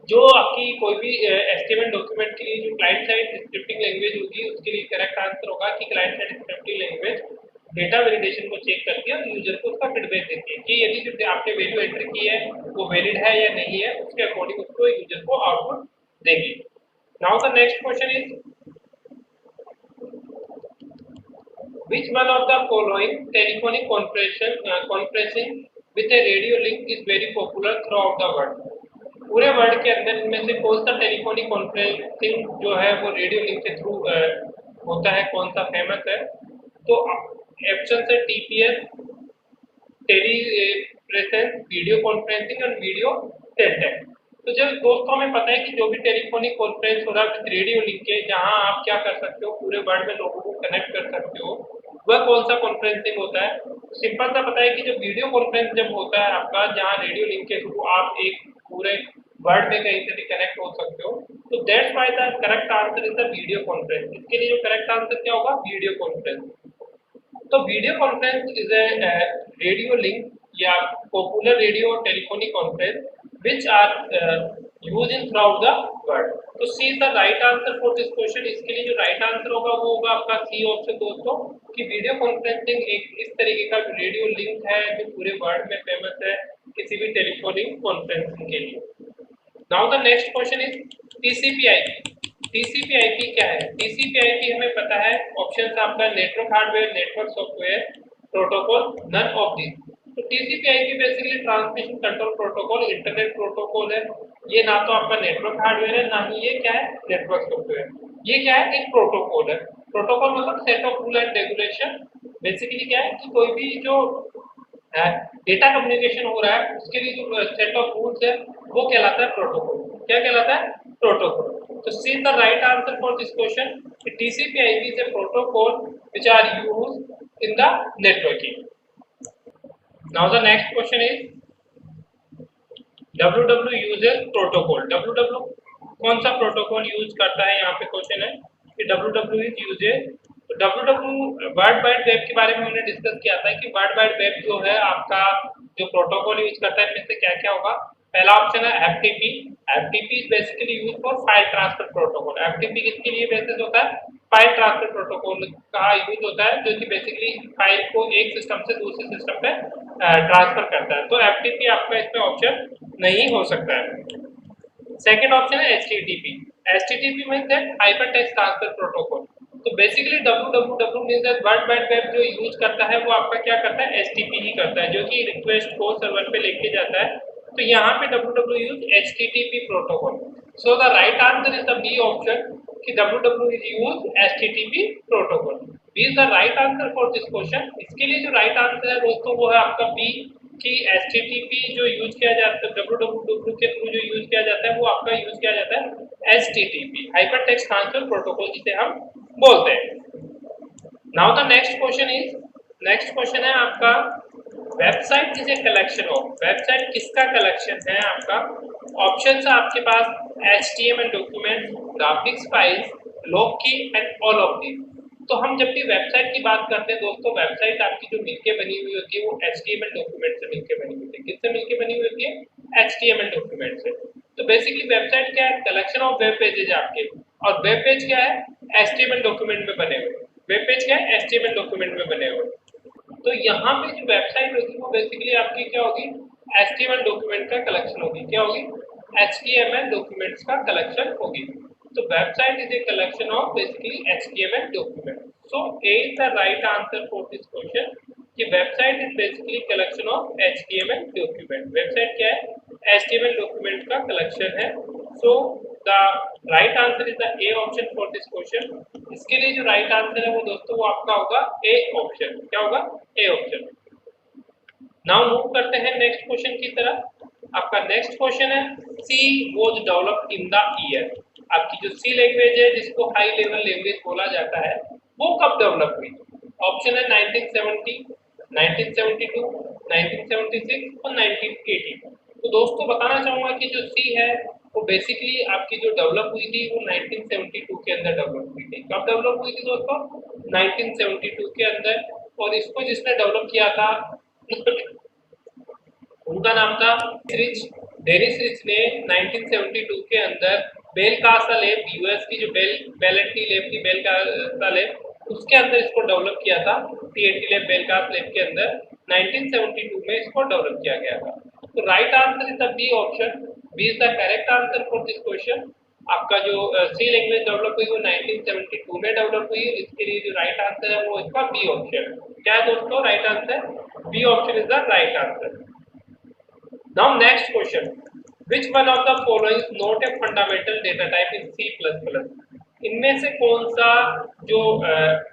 जो आपकी कोई भी HTML डॉक्यूमेंट के लिए जो क्लाइंट साइड स्क्रिप्टिंग लैंग्वेज होगी उसके लिए करेक्ट आंसर होगा कि client side scripting language data validation को चेक करती है और यूजर को उसका फीडबैक देती है कि यदि जो आपने वैल्यू एंटर की है वो वैलिड है या नहीं है, उसके अकॉर्डिंग उसको यूजर को आउटपुट देगी। Now the next question is which one of the following telephonic conferencing with a radio link is very popular throughout the world? पूरे वर्ल्ड के अंदर इनमें से कौन सा टेलीफोनिक कॉन्फ्रेंसिंग जो है वो रेडियो लिंक के थ्रू होता है, कौन सा फेमस है? तो ऑप्शन है TPS, tele presence, video conferencing और वीडियो टेलटेक। तो जब दोस्तों हमें पता है कि जो भी टेलीफोनिक कॉन्फ्रेंस हो रहा है विद रेडियो लिंक के, जहां आप क्या कर सकते हो, पूरे वर्ल्ड में लोगों को कनेक्ट कर सकते हो, वह कौन सा कॉन्फ्रेंसिंग होता है? सिंपल सा पता है कि जो वीडियो कॉन्फ्रेंस जब होता है आपका, जहां रेडियो लिंक के थ्रू आप एक पूरे वर्ल्ड में कहीं से भी कनेक्ट हो सकते हो, तो that's why the correct answer is the video conference. इसके लिए जो करेक्ट आंसर क्या होगा? Video conference. तो video conference is a radio link या popular radio telephonic conference which are used in throughout the world। तो C is the right answer for this question. इसके लिए जो राइट आंसर होगा वो होगा आपका सी ऑप्शन दोस्तों, कि वीडियो कॉन्फ्रेंसिंग एक इस तरीके का रेडियो लिंक है जो पूरे वर्ल्ड में फेमस है किसी भी टेलीफोनिक कॉन्फ्रेंसिंग के लिए। Now the next question is TCP/IP। TCP/IP क्या है? TCP/IP हमें पता है, ऑप्शन आपका network hardware, network software, protocol, none of this. तो TCP/IP basically transmission control protocol, internet protocol है। ये ना तो आपका नेटवर्क हार्डवेयर है, ना ही ये क्या है? Network software. ये क्या है? एक प्रोटोकॉल है। प्रोटोकॉल मतलब set of rule and regulation. Basically क्या है कि कोई भी जो डेटा कम्युनिकेशन हो रहा है उसके लिए जो सेट ऑफ रूल्स है वो कहलाता है प्रोटोकॉल। क्या कहलाता है? प्रोटोकॉल। तो C the right answer for this question, TCP/IP is a protocol which are used in the networking। Now the next question is WW uses protocol। WW कौन सा प्रोटोकॉल यूज करता है? यहाँ पे क्वेश्चन है कि WW इज यूजेज। तो WW world wide web के बारे में हमने डिस्कस किया था कि वर्ल्ड वाइड वेब जो है आपका जो प्रोटोकॉल यूज करता है इनमें से क्या क्या होगा? पहला ऑप्शन है FTP। FTP is basically use for file transfer protocol. FTP किसके लिए बेसिस होता है? फाइल ट्रांसफर प्रोटोकॉल का यूज होता है, जो कि बेसिकली फाइल को एक सिस्टम से दूसरे सिस्टम पे ट्रांसफर करता है। तो FTP आपका इसमें ऑप्शन नहीं हो सकता है। सेकेंड ऑप्शन है HTTP। HTTP means that hyper text transfer protocol. तो basically www means that world wide web जो यूज करता है वो आपका क्या करता है, एचटीटीपी ही करता है, जो कि रिक्वेस्ट को सर्वर पे लेके जाता है। तो यहाँ पे www use HTTP protocol. So the right answer is the B option कि www is use HTTP protocol. B is the right answer for this question. इसके लिए जो राइट आंसर है दोस्तों वो है आपका बी, कि एचटीटीपी जो यूज किया जाता है www के थ्रू जो यूज किया जाता है वो आपका यूज किया जाता है HTTP, hyper text transfer protocol जिसे हम बोलते हैं। नाउ द नेक्स्ट क्वेश्चन है आपका, website is a collection of, website किसका कलेक्शन है आपका? ऑप्शंस है आपके पास HTML document, graphics files, log की एंड ऑल ऑफ दी। तो हम जब भी वेबसाइट की बात करते हैं दोस्तों, वेबसाइट आपकी जो मिलके बनी हुई होती है वो एचटीएमएल डॉक्यूमेंट से मिलके बनी हुई होती है। किससे मिलके बनी हुई होती है? एचटीएमएल डॉक्यूमेंट से। तो बेसिकली वेबसाइट क्या है? कलेक्शन ऑफ वेब पेजेज आपके, और वेब पेज क्या है? एचटीएमएल डॉक्यूमेंट में बने हुए। वेब पेज क्या है? एचटीएमएल डॉक्यूमेंट में बने हुए। तो यहाँ पे जो वेबसाइट होगी वो बेसिकली आपकी क्या होगी? एचटीएमएल डॉक्यूमेंट का कलेक्शन होगी। क्या होगी? एचटीएमएल डॉक्यूमेंट्स का कलेक्शन होगी। तो website is a collection of basically HTML document. So A is the right answer for this question, कि website is basically collection of HTML document. Website क्या है? एचटीएमएल डॉक्यूमेंट का कलेक्शन है। So the right answer is the A option for this question. इसके लिए जो right answer है वो दोस्तों वो आपका होगा ए ऑप्शन। क्या होगा? A option. नाउ मूव करते हैं नेक्स्ट क्वेश्चन की तरफ। आपका नेक्स्ट क्वेश्चन है, she was developed in the year. आपकी जो सी लैंग्वेज है जिसको हाई लेवल लैंग्वेज बोला जाता है वो कब डेवलप हुई? ऑप्शन है 1970, 1972, 1976 और 1980। तो दोस्तों बताना चाहूंगा कि जो सी है वो बेसिकली आपकी जो डेवलप हुई थी वो 1972 के अंदर डेवलप हुई थी। कब डेवलप हुई थी दोस्तों? 1972 के अंदर। और इसको जिसने डेवलप किया था उनका नाम था रिच। डेनिस रिच ने 1972 के अंदर बेल कासा लैब, यूएस की जो बेल एंड टी लैब थी, बेल कासा लैब, उसके अंदर इसको डेवलप किया था। टीएनटी लैब बेल कास लैब के अंदर 1972 में इसको डेवलप किया गया था। तो right answer is the B option. B is the correct answer for this question. आपका जो सी लैंग्वेज डेवलप हुई वो 1972 में डेवलप हुई। इसके लिए जो राइट आंसर है वो इसका बी ऑप्शन। क्या है दोस्तों right answer? B option is the right answer. Now next question, which one of the following is not a fundamental data type in C++? इनमें से कौन सा जो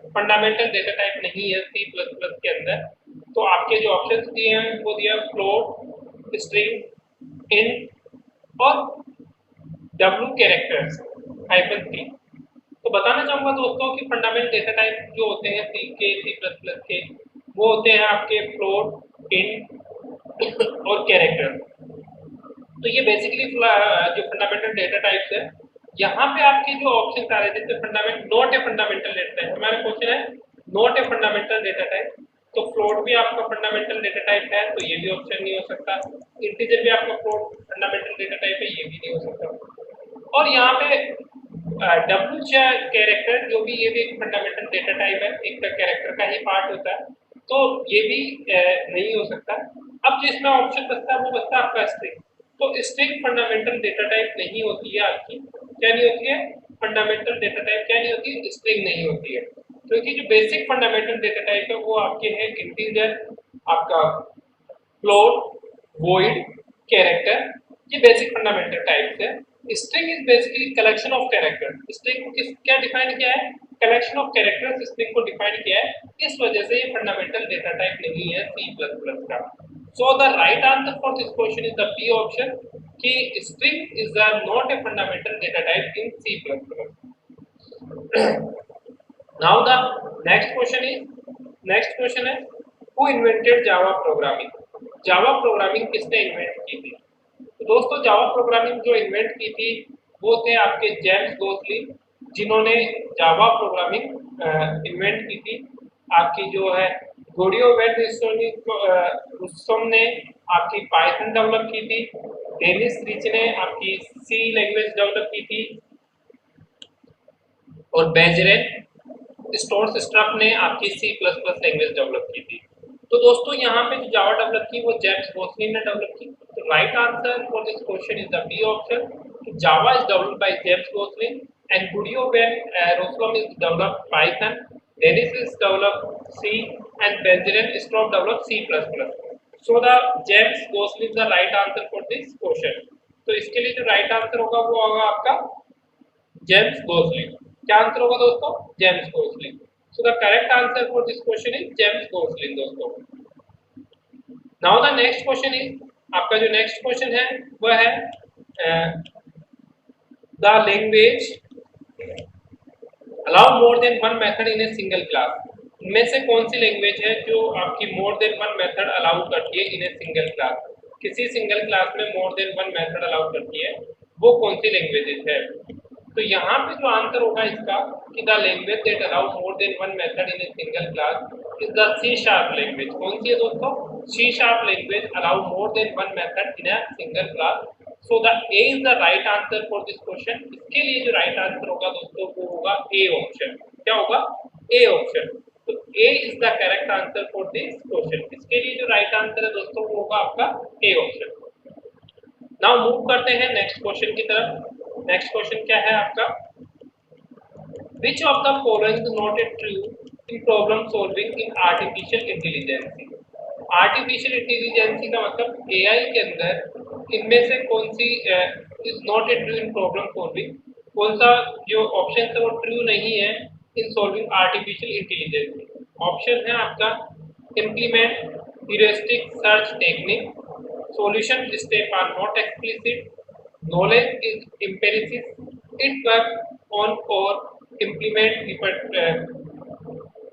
फंडामेंटल डेटा टाइप नहीं है C++ के अंदर? तो आपके जो ऑप्शंस दिए हैं वो दिया फ्लोट, स्ट्रिंग, इंट और W कैरेक्टर्स -C। तो बताना चाहूंगा दोस्तों कि फंडामेंटल डेटा टाइप जो होते हैं C के, C++ के, वो होते हैं आपके फ्लोट, इंट और कैरेक्टर। तो ये बेसिकली जो फंडामेंटल डेटा टाइप्स है, यहाँ पे आपके जो ऑप्शन आ रहे थे जैसे fundamental, not a fundamental data type, हमारा क्वेश्चन है not a fundamental data type. तो फ्लोट भी आपका फंडामेंटल डेटा टाइप है, तो ये भी ऑप्शन नहीं हो सकता। इंटीजर भी आपका फ्लोट फंडामेंटल डेटा टाइप है, ये भी नहीं हो सकता। और यहाँ पे डब्ल्यू कैरेक्टर जो भी, ये भी एक फंडामेंटल डेटा टाइप है, एक कैरेक्टर का ही पार्ट होता है, तो ये भी नहीं हो सकता। अब जिसमें ऑप्शन बचता है वो बचता है आपका स्ट्रिंग। तो स्ट्रिंग फंडामेंटल डेटा टाइप नहीं होती है आपकी। क्या नहीं होती है? फंडामेंटल डेटा टाइप क्या नहीं होती है? स्ट्रिंग नहीं होती है। क्योंकि जो बेसिक फंडामेंटल डेटा टाइप है वो आपके हैं इंटीजर, आपका फ्लोट, वॉइड, कैरेक्टर, ये बेसिक फंडामेंटल टाइप्स है। String is basically collection of character. String को किस क्या डिफाइन किया है? कलेक्शन ऑफ कैरेक्टर्स स्ट्रिंग को डिफाइन किया है। इस वजह से ये फंडामेंटल डेटा टाइप नहीं है C++ का। So the right answer for this question is the B option, कि string is not a fundamental data type in C++। Now the next question है, who invented Java programming? Java programming किसने invent की थी? तो दोस्तों Java programming जो invent की थी वो थे आपके जेम्स गोसली, जिन्होंने जावा प्रोग्रामिंग इन्वेंट की थी। आपकी जो है गोडियो वेट रुस्तम ने आपकी पाइथन डेवलप की थी। डेनिस रिच ने आपकी सी लैंग्वेज डेवलप की थी। और बेंजरेन स्ट्रप ने आपकी C++ लैंग्वेज डेवलप की थी। तो दोस्तों यहाँ पे जो जावा डेवलप की वो जेम्स गोसली ने डेवलप की। So right answer for this question is the B option. Java is developed by James Gosling and Guido van Rossum is developed Python. Dennis is developed C and Benjamin Straub developed C++. So the James Gosling is the right answer for this question. तो इसके लिए जो right answer होगा वो होगा आपका James Gosling. क्या answer होगा दोस्तों? James Gosling. So the correct answer for this question is James Gosling दोस्तों। Now the next question is, आपका जो नेक्स्ट क्वेश्चन है वह है the language allow more than one method in a single class. इनमें से कौन सी लैंग्वेज है जो आपकी more than one method allow करती है इन ए सिंगल क्लास? किसी सिंगल क्लास में more than one method allow करती है, वो कौन सी लैंग्वेजेस है? तो यहाँ पे जो आंसर होगा इसका कि the language that allow more than one method in a single class is the C sharp language. कौन सी है दोस्तों? C sharp language allow more than one method in a single class. So the A is the right answer for this question. इसके लिए जो right answer होगा दोस्तों वो होगा ए ऑप्शन। क्या होगा? A option. तो A is the correct answer for this question. इसके लिए जो राइट आंसर है दोस्तों वो होगा आपका ए ऑप्शन। नाउ मूव करते हैं नेक्स्ट क्वेश्चन की तरफ। नेक्स्ट क्वेश्चन क्या है आपका? Which of the following is not a true in problem solving in artificial intelligence? Artificial intelligence का मतलब एआई के अंदर इनमें से कौन सी is not a true in problem solving? कौन सा जो ऑप्शन है वो ट्रू नहीं है in solving artificial intelligence? Option है आपका implement heuristic search technique, solution step are not explicit, knowledge is empiricism, it work on or implement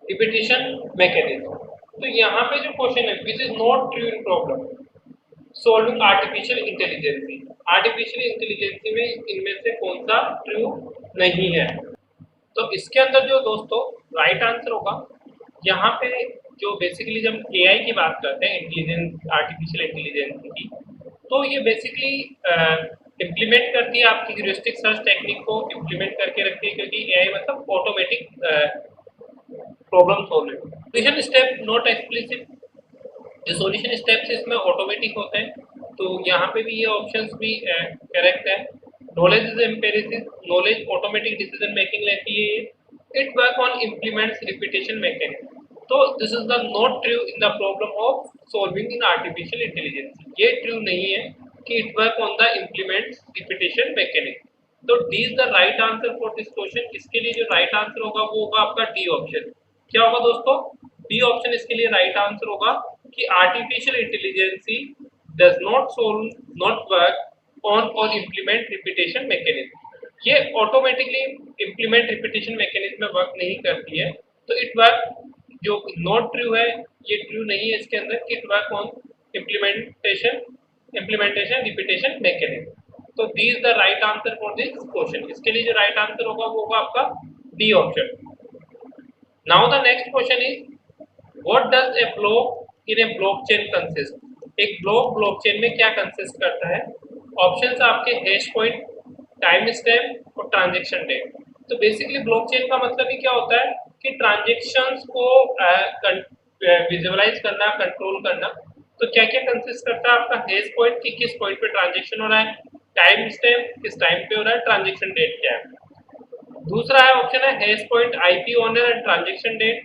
repetition mechanism। तो यहाँ पे जो क्वेश्चन है which is not true in problem solving artificial intelligence, artificial intelligence में इनमें से कौन सा ट्रू नहीं है? तो इसके अंदर जो दोस्तों राइट आंसर होगा यहाँ पे जो बेसिकली जब एआई की बात करते हैं इंटेलिजेंस आर्टिफिशियल इंटेलिजेंस की, तो ये बेसिकली इम्प्लीमेंट करती है आपकी ह्यूरिस्टिक सर्च टेक्निक को इम्प्लीमेंट करके रखती है, क्योंकि एआई मतलब automatic problem solving. Solution step not explicit, जो सॉल्यूशन स्टेप्स इसमें ऑटोमेटिक होते हैं, तो यहाँ पे भी ये ऑप्शंस भी करेक्ट है। Knowledge is empiricism, knowledge automatic decision making लेती है। It work on implements repetition mechanism, तो this is the not true in the problem of solving in artificial intelligence. ये ट्रू नहीं है कि it work on the implements repetition mechanism. तो D is the right answer for this question. इसके लिए जो right answer होगा वो होगा आपका डी ऑप्शन। क्या होगा दोस्तों? डी ऑप्शन इसके लिए राइट आंसर होगा कि artificial intelligence does not solve not work on और इम्प्लीमेंट रिपीटेशन मैकेनिज्म। ये ऑटोमेटिकली इम्प्लीमेंट रिपीटेशन मैकेनिज्म में वर्क नहीं करती है। तो इट वर्क, जो नॉट ट्रू है ये ट्रू नहीं है इसके अंदर, it work on implementation repetition mechanism. तो D is the right answer for this question. इसके लिए जो राइट आंसर होगा वो होगा आपका D option. Now the next question is what does a block in A blockchain consist? एक blockchain में क्या कंसिस्ट करता है? ऑप्शंस आपके हैश पॉइंट, टाइम स्टैम्प और ट्रांजैक्शन डेट। तो बेसिकली ब्लॉकचेन का मतलब ही क्या होता है कि ट्रांजैक्शंस को विजुअलाइज करना, कंट्रोल करना। तो क्या क्या कंसिस्ट करता है आपका? हैश पॉइंट कि किस पॉइंट पे ट्रांजैक्शन हो रहा है, टाइम स्टैम्प किस टाइम पे हो रहा है, ट्रांजैक्शन डेट क्या है। दूसरा है ऑप्शन है hash point, IP owner and transaction date.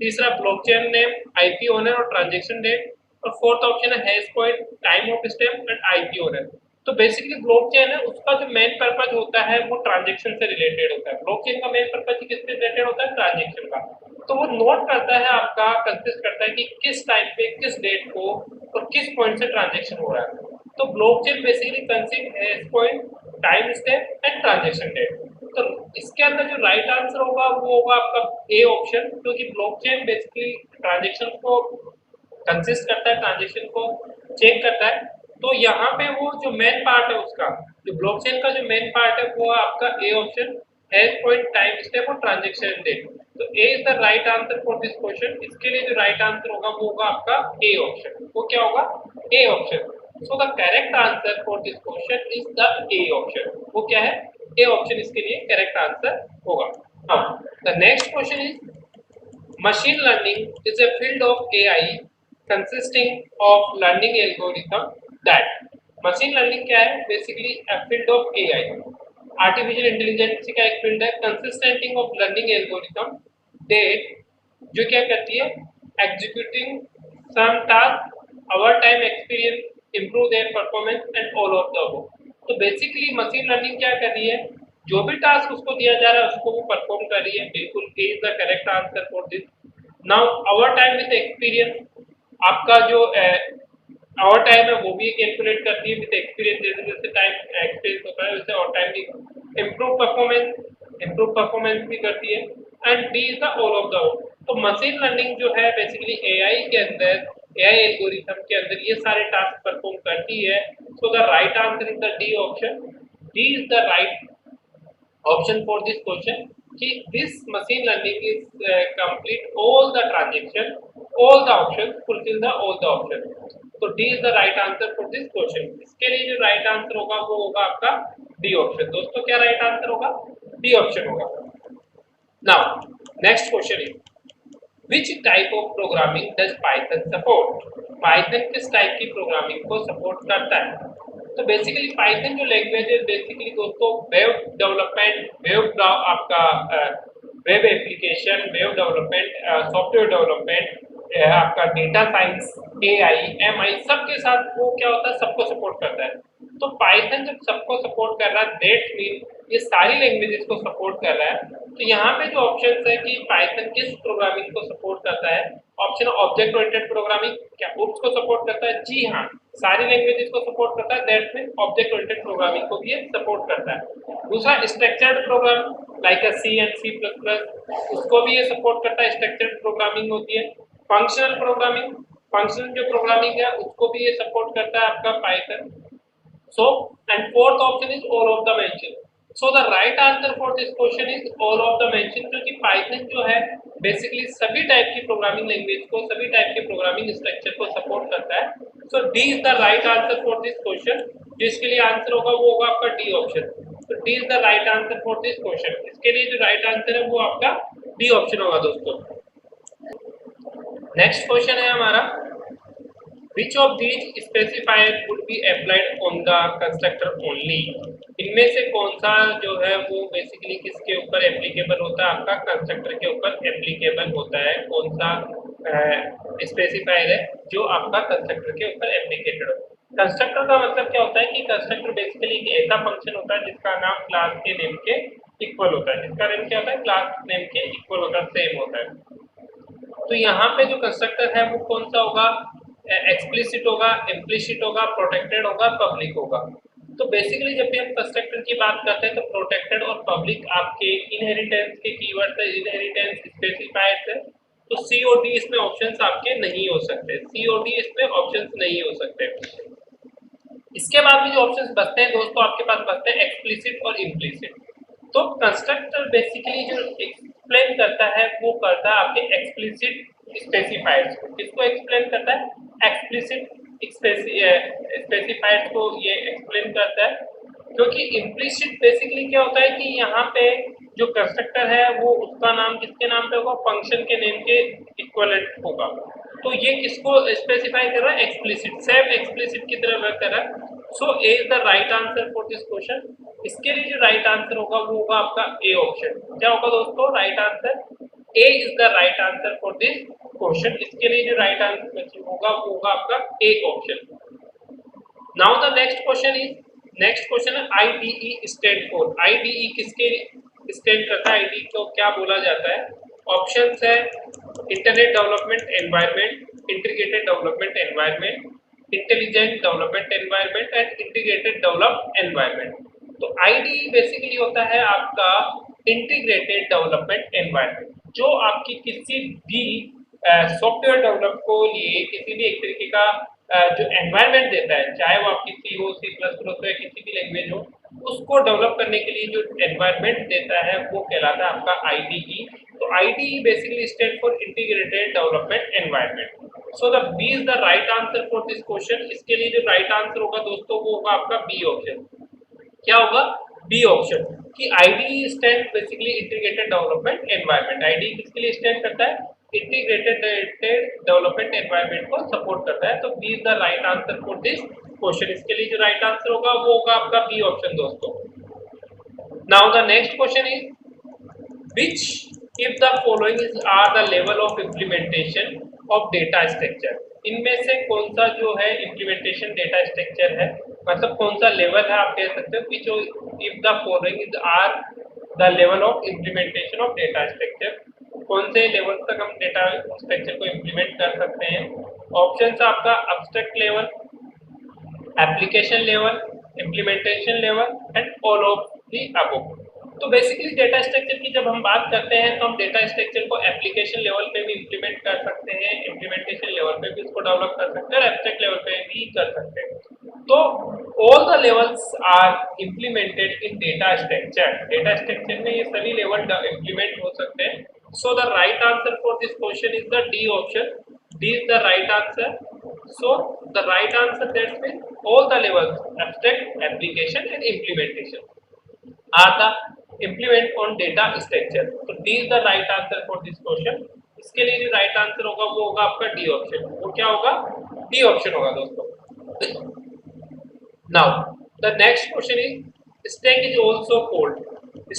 तीसरा ब्लॉकचेन नेम, आईपी ओनर और ट्रांजैक्शन डेट। और फोर्थ ऑप्शन है hash point, time of stamp and IP owner. तो बेसिकली ब्लॉकचेन है उसका जो मेन पर्पज होता है वो ट्रांजैक्शन से रिलेटेड होता है। ब्लॉकचेन का मेन पर्पज किससे रिलेटेड होता है? ट्रांजैक्शन का। तो वो नोट करता है आपका, कंसिस्ट करता है कि किस टाइम पे, किस डेट को और किस पॉइंट से ट्रांजैक्शन हो रहा है। तो blockchain basically consist hash point, time stamp and transaction date. तो इसके अंदर जो राइट आंसर होगा वो होगा आपका ए ऑप्शन, क्योंकि ब्लॉकचेन बेसिकली ट्रांजैक्शन को कंसिस्ट करता है, ट्रांजैक्शन को चेक करता है। तो यहाँ पे वो जो मेन पार्ट है उसका, जो ब्लॉकचेन का जो मेन पार्ट है वो आपका ए option, hash point, time stamp और ट्रांजैक्शन डेट। तो A is the right answer for this question. इसके लिए जो राइट आंसर होगा वो होगा आपका ए ऑप्शन। वो क्या होगा? A option. So the correct answer for this question is the A option. वो क्या है? ए ऑप्शन इसके लिए करेक्ट आंसर होगा। Now the next question is machine learning is a field of AI consisting of learning algorithm that machine learning क्या है? Basically a field of AI, artificial intelligence का एक फील्ड है, consisting of learning algorithm that, जो क्या करती है? Executing some task over time experience improve their performance and all of the above. तो बेसिकली मशीन लर्निंग क्या कर रही है? जो भी टास्क उसको दिया जा रहा है उसको वो परफॉर्म कर रही है। बिल्कुल A is the correct answer for this. Now over time with experience, आपका जो और टाइम है वो भी कैलकुलेट करती है विद एक्सपीरियंस, जैसे जैसे टाइम एक्सपीरियंस होता है वैसे और टाइम भी इम्प्रूव परफॉर्मेंस भी करती है। And D is the all of the all. तो मशीन लर्निंग जो है बेसिकली एआई के अंदर, एआई एल्गोरिथम के अंदर ये सारे टास्क परफॉर्म करती है। So the right answer is the D option. D is the right option for this question कि this machine learning is complete all the transaction, all the options, fulfill the all the option। तो D is the right answer for this question। इसके लिए जो right answer होगा वो होगा आपका D option। दोस्तों क्या right answer होगा? D option होगा। Now next question is which type of programming does Python support? Python किस टाइप की प्रोग्रामिंग को सपोर्ट करता है? तो बेसिकली पाइथन जो लैंग्वेज है बेसिकली दोस्तों वेब डेवलपमेंट, आपका web application, web development, software development, आपका डेटा साइंस, एआई, एमआई सबके साथ वो क्या होता है? सबको सपोर्ट करता है। तो पाइथन जब सबको सपोर्ट कर रहा है दैट मीन ये सारी लैंग्वेजेस को सपोर्ट कर रहा है। तो यहाँ पे जो ऑप्शन है कि पाइथन किस प्रोग्रामिंग को सपोर्ट करता है? ऑप्शन ऑब्जेक्ट ओरिएंटेड प्रोग्रामिंग, क्या ओप्स को सपोर्ट करता है? जी हाँ, सारी लैंग्वेजेस को सपोर्ट करता है। That mean object oriented programming को भी ये सपोर्ट करता है। दूसरा structured program like C and C plus plus, उसको भी ये सपोर्ट करता है। स्ट्रक्चर्ड प्रोग्रामिंग होती है। फंक्शनल प्रोग्रामिंग, फंक्शनल जो प्रोग्रामिंग है उसको भी ये सपोर्ट करता है आपका Python. So, and fourth option is all of the mentioned। So the right answer for this question is all of the mentioned, क्योंकि Python जो है बेसिकली सभी टाइप की प्रोग्रामिंग लैंग्वेज को, सभी टाइप के प्रोग्रामिंग स्ट्रक्चर को सपोर्ट करता है। So D is the right answer for this question। जिसके लिए आंसर होगा वो होगा आपका D ऑप्शन। तो D is the right answer for this question। इसके लिए जो राइट आंसर है वो आपका D ऑप्शन होगा दोस्तों। नेक्स्ट क्वेश्चन है हमारा Which of these specifier would be applied on the constructor only? इनमें से कौन सा जो है वो बेसिकली किसके ऊपर एप्लीकेबल होता है? आपका कंस्ट्रक्टर के ऊपर एप्लीकेबल होता है। कौन सा स्पेसिफायर है जो आपका कंस्ट्रक्टर के ऊपर एप्लीकेटेड हो? कंस्ट्रक्टर का मतलब क्या होता है कि कंस्ट्रक्टर बेसिकली एक ऐसा फंक्शन होता है जिसका नाम क्लास के नेम के इक्वल होता है। जिसका नेम क्या होता है? क्लास नेम के इक्वल होता है, सेम होता है। तो यहाँ पे जो कंस्ट्रक्टर है वो कौन सा होगा? एक्सप्लिसिट होगा, इम्प्लिसिट होगा, प्रोटेक्टेड होगा, पब्लिक होगा। तो बेसिकली जब भी हम कंस्ट्रक्टर की बात करते हैं तो प्रोटेक्टेड और पब्लिक आपके इनहेरिटेंस के कीवर्ड्स है, इनहेरिटेंस स्पेसिफायर्स है। तो सी और डी इसमें ऑप्शंस आपके नहीं हो सकते, सी और डी इसमें ऑप्शंस नहीं हो सकते। इसके बाद भी जो ऑप्शंस बचते हैं दोस्तों आपके पास बचते हैं एक्सप्लिसिट और इम्प्लिसिट। तो कंस्ट्रक्टर बेसिकली जो एक्सप्लेन करता है वो करता है आपके एक्सप्लिसिट स्पेसिफायर्स को। किसको एक्सप्लेन करता है? एक्सप्लिसिट स्पेसिफायर्स को ये एक्सप्लेन करता है। क्योंकि इम्प्लिसिट बेसिकली क्या होता है कि यहाँ पे जो कंस्ट्रक्टर है वो उसका नाम किसके नाम पे होगा? फंक्शन के नेम के इक्विवेलेंट होगा। तो ये किसको स्पेसिफाई कर रहा है? एक्सप्लिसिट, सेम एक्सप्लिसिट की तरह वर्क कर रहा है। So A is the right answer for this question. इसके लिए जो राइट आंसर होगा वो होगा आपका ए ऑप्शन। क्या होगा दोस्तों? Right answer A is the right answer for this question. इसके लिए जो राइट आंसर होगा वो होगा आपका A option. Now the next question है आईडीई स्टैंड फॉर। आईडीई किसके स्टैंड करता है? आईडीई को क्या बोला जाता है? ऑप्शंस है internet development environment, integrated development environment, intelligent development environment and integrated develop environment. तो आईडीई बेसिकली होता है आपका इंटीग्रेटेड डेवलपमेंट एनवायरनमेंट, जो आपकी किसी भी सॉफ्टवेयर डेवलप को लिए किसी भी एक तरीके का जो एनवायरनमेंट देता है, चाहे वो आपकी सी हो, सी प्लस प्लस हो या किसी भी लैंग्वेज हो, उसको डेवलप करने के लिए जो एनवायरनमेंट देता है वो कहलाता है आपका आईडीई। तो IDE basically stand for integrated development environment. So the B is the right answer for this question. इसके लिए जो राइट आंसर होगा दोस्तों वो होगा आपका बी ऑप्शन। क्या होगा? बी ऑप्शन कि IDE stand basically integrated development environment. IDE किसके लिए स्टैंड करता है? इंटीग्रेटेड डेवलपमेंट एनवायरनमेंट को सपोर्ट करता है। तो B is the right answer for this question. इसके लिए जो राइट आंसर होगा वो होगा आपका बी ऑप्शन दोस्तों। Now the next question is which if the following is are the level of implementation of data structure। इनमें से कौन सा जो है implementation data structure है, मतलब कौन सा लेवल है आप कह सकते हो कि जो if the following is are the level of implementation of data structure, कौन से लेवल तक हम डेटा स्ट्रक्चर को इम्प्लीमेंट कर सकते हैं। ऑप्शन आपका abstract level, application level, implementation level and all of the above. तो बेसिकली डेटा स्ट्रक्चर की जब हम बात करते हैं तो हम डेटा स्ट्रक्चर को एप्लीकेशन लेवल पे भी इम्प्लीमेंट कर सकते हैं, इम्प्लीमेंटेशन लेवल पे भी उसको डेवलप कर सकते हैं और एब्स्ट्रैक्ट लेवल पे भी कर सकते हैं। तो all the levels are implemented in data structure. Data structure में ये सभी लेवल इम्प्लीमेंट हो सकते हैं। So the right answer for this question is the D option. D is the right answer. So the right answer that means all the levels abstract, application and implementation are the implement on data structure। तो D is the right answer for this question। इसके लिए जो right answer होगा वो होगा आपका D option. वो क्या होगा? D ऑप्शन होगा दोस्तों। Now the next question is stack is also called।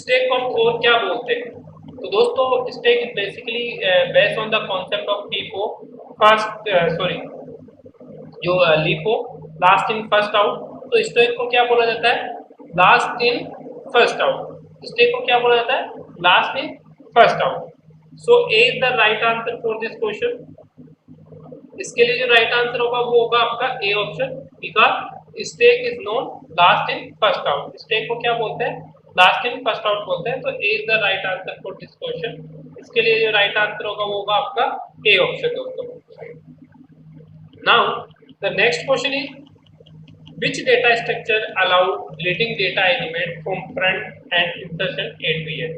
stack को हम और क्या बोलते हैं? तो दोस्तों stack is basically based on the concept of FIFO, जो LIFO last in first out. तो स्टैक को क्या बोला जाता है? Last in first out. Stack को क्या बोला जाता है? Last in first out. So A is the right answer for this question. इसके लिए जो राइट आंसर होगा वो होगा आपका A option, because stack is known last in first out. Stack को क्या बोलते हैं? लास्ट इन फर्स्ट आउट बोलते हैं। तो A is the right answer for this question. इसके लिए जो राइट आंसर होगा वो होगा आपका ए ऑप्शन दोस्तों। Now the next question is which data structure allow deleting data element from front and insertion A to Z।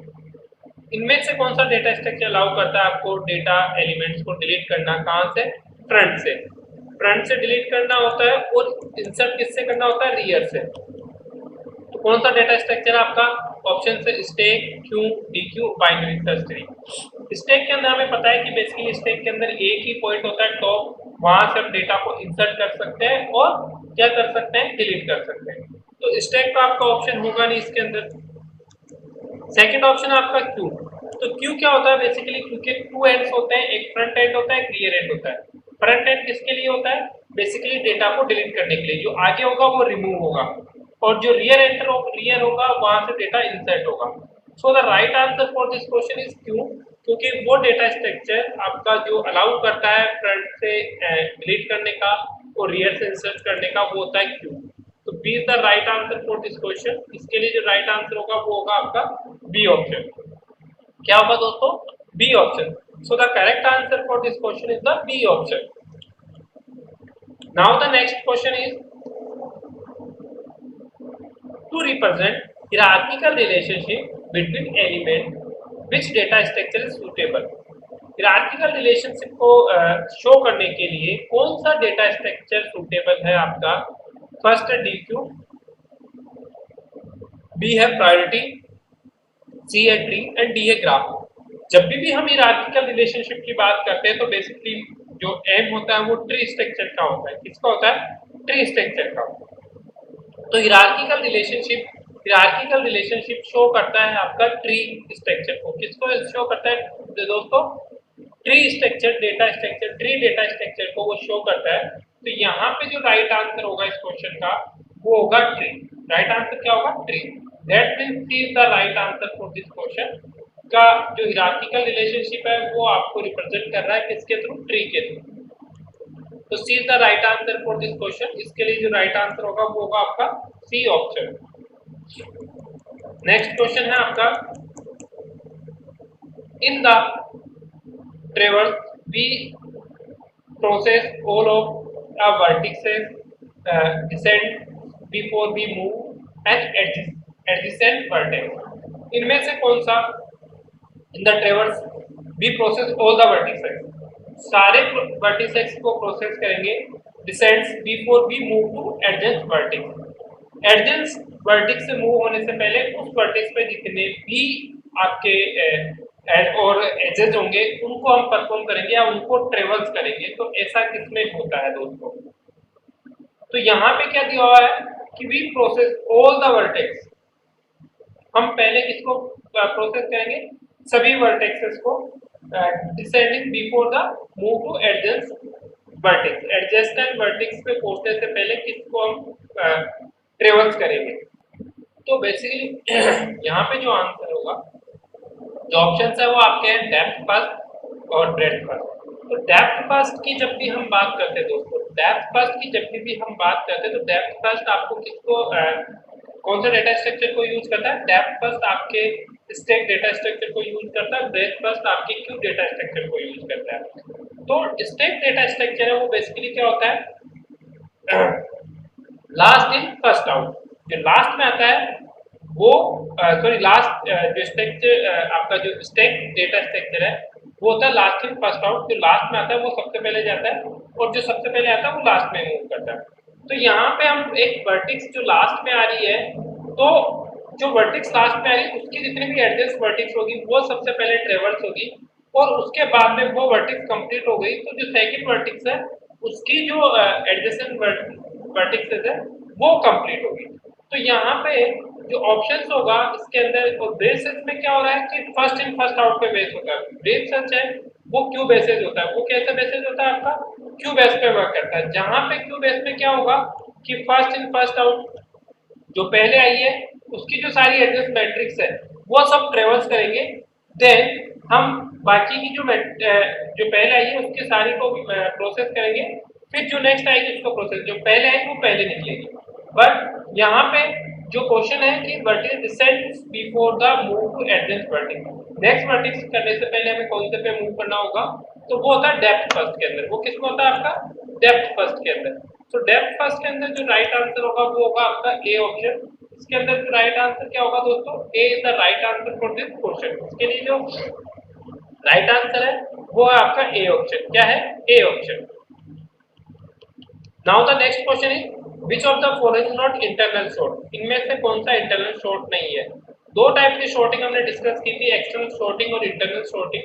इनमें से कौन सा डेटा स्ट्रक्चर अलाउ करता है आपको डेटा एलिमेंट्स को डिलीट करना? कहां से? फ्रंट से। फ्रंट से डिलीट करना होता है और इंसर्ट किससे करना होता है? रियर से। तो कौन सा डेटा स्ट्रक्चर आपका? ऑप्शन से stack, queue, deque, binary search tree. Stack के अंदर हमें पता है कि बेसिकली स्टैक के अंदर एक ही पॉइंट होता है टॉप, वहां से हम डेटा को इंसर्ट कर सकते हैं और क्या कर सकते हैं? डिलीट कर सकते हैं। तो स्टैक का आपका ऑप्शन होगा नहीं इसके अंदर। सेकंड ऑप्शन है आपका क्यू। तो क्यू क्या होता है? बेसिकली क्यू के टू एंड्स होते हैं, एक फ्रंट एंड होता है, एक रियर एंड होता है। फ्रंट एंड किसके लिए होता है? बेसिकली डेटा को डिलीट करने के लिए। जो आगे होगा वो रिमूव होगा और जो रियर होगा वहां से डेटा इंसर्ट होगा। सो the right answer for this question is Q, क्योंकि वो डेटा स्ट्रक्चर आपका जो अलाउ करता है फ्रंट से डिलीट करने का और रियर से इंसर्ट करने का वो होता है क्यू। तो B is the right answer for this question. इसके लिए जो राइट आंसर होगा वो होगा आपका बी ऑप्शन। क्या होगा दोस्तों? B option. So the correct answer for this question is the B option. Now the next question is to represent hierarchical relationship between element which data structure is suitable। hierarchical relationship को show करने के लिए कौन सा data structure suitable है आपका? First है DQ, B है प्रायोरिटी, सी है ट्री एंड डी है ग्राफ। जब भी हम hierarchical रिलेशनशिप की बात करते हैं तो बेसिकली जो एम होता है वो ट्री स्ट्रक्चर का होता है। किसका होता है? ट्री स्ट्रक्चर का। तो हिरार्किकल रिलेशनशिप शो करता है आपका ट्री स्ट्रक्चर को। किसको शो करता है दोस्तों? Tree structure data structure, tree data structure को वो शो करता है। तो यहाँ पे जो राइट आंसर होगा इस क्वेश्चन का वो होगा ट्री। राइट आंसर क्या होगा? Tree. That means C is the right answer for this question. का जो हिरार्किकल रिलेशनशिप है वो आपको रिप्रेजेंट कर रहा है किसके थ्रू? ट्री के थ्रू। तो C is the right answer for this question. इसके लिए जो राइट आंसर होगा वो होगा आपका सी ऑप्शन। नेक्स्ट क्वेश्चन है आपका in the traverse we process all of a vertices descend before we move and adjacent vertex. इनमें से कौन सा? In the traverse we process all the vertices, सारे वर्टिसेस को प्रोसेस करेंगे। Descends before we move to adjacent vertex. Adjacent vertex से move होने से पहले उस वर्टेक्स पे जितने भी आपके और एजेस होंगे उनको हम परफॉर्म करेंगे या उनको ट्रेवल्स करेंगे। तो ऐसा किसमें होता है दोस्तों? तो यहाँ पे क्या दिया हुआ है कि we process all the vertex. हम पहले किसको प्रोसेस करेंगे, सभी वर्टेक्सेस को descending before the move to adjacent vertex. Adjacent vertex पे पहुंचने से पहले किसको हम ट्रेवल्स करेंगे। तो बेसिकली यहाँ पे जो आंसर होगा, जो ऑप्शन है वो आपके हैं डेप्थ फर्स्ट और ब्रेड्थ फर्स्ट। तो डेप्थ फर्स्ट की जब भी हम बात करते हैं दोस्तों, डेप्थ फर्स्ट की जब भी हम बात करते हैं तो डेप्थ फर्स्ट आपको किसको कौन सा डेटा स्ट्रक्चर को यूज करता है, डेप्थ फर्स्ट आपके स्टैक डेटा स्ट्रक्चर को यूज करता है, ब्रेड्थ फर्स्ट आपके क्यूब डेटा स्ट्रक्चर को यूज करता है। तो स्टैक डेटा स्ट्रक्चर है वो बेसिकली क्या होता है, लास्ट इन फर्स्ट आउट। जो लास्ट में आता है वो सॉरी लास्ट जो स्ट्रक्चर आपका जो स्टैक डेटा स्ट्रक्चर है वो होता है लास्ट इन फर्स्ट आउट। जो लास्ट में आता है वो सबसे पहले जाता है और जो सबसे पहले आता है वो लास्ट में मूव करता है। तो यहाँ पे हम एक वर्टेक्स जो लास्ट में आ रही है, तो जो वर्टेक्स लास्ट में आ रही है उसकी जितनी भी एडजेस्ट वर्टेक्स होगी वो सबसे पहले ट्रेवर्स होगी और उसके बाद में वो वर्टेक्स कंप्लीट हो गई तो जो सेकंड वर्टेक्स है उसकी जो एडजेसेंट वर्टेक्सेस है वो कंप्लीट होगी। तो यहाँ पे जो ऑप्शंस होगा इसके अंदर, और बेस सर्च में क्या हो रहा है कि फर्स्ट इन फर्स्ट आउट पे बेस होता है। बेस सर्च है वो क्यू बेसिस होता है। वो कैसा बेसिस होता है आपका, क्यू बेस पे वर्क करता है। जहां पे क्यू बेस पे क्या होगा कि फर्स्ट इन फर्स्ट आउट जो पहले आई है उसकी जो सारी एड्रेस मैट्रिक्स है वो सब ट्रेवल्स करेंगे। देन हम बाकी की जो पहले आई है उसके सारी को प्रोसेस करेंगे, फिर जो नेक्स्ट आएगी उसको प्रोसेस, जो पहले आएगी वो पहले निकलेगी। बट यहाँ पे जो क्वेश्चन है कि vertex descends before the move to adjacent vertex. Next vertex करने से पहले हमें कौन से पे मूव करना होगा, तो वो होता है डेप्थ फर्स्ट के अंदर। वो किसमें होता है आपका, डेप्थ फर्स्ट के अंदर। तो डेप्थ फर्स्ट के अंदर जो राइट आंसर होगा वो होगा आपका ए ऑप्शन। इसके अंदर जो राइट आंसर क्या होगा दोस्तों, A is the right answer for this question. इसके लिए जो राइट आंसर है वो है आपका ए ऑप्शन। क्या है, A option. Now the next question is which of the following not internal short. इनमें से कौन सा इंटरनल शॉर्ट नहीं है। दो टाइप की शॉर्टिंग हमने डिस्कस की थी, एक्सटर्नल शॉर्टिंग और इंटरनल शॉर्टिंग।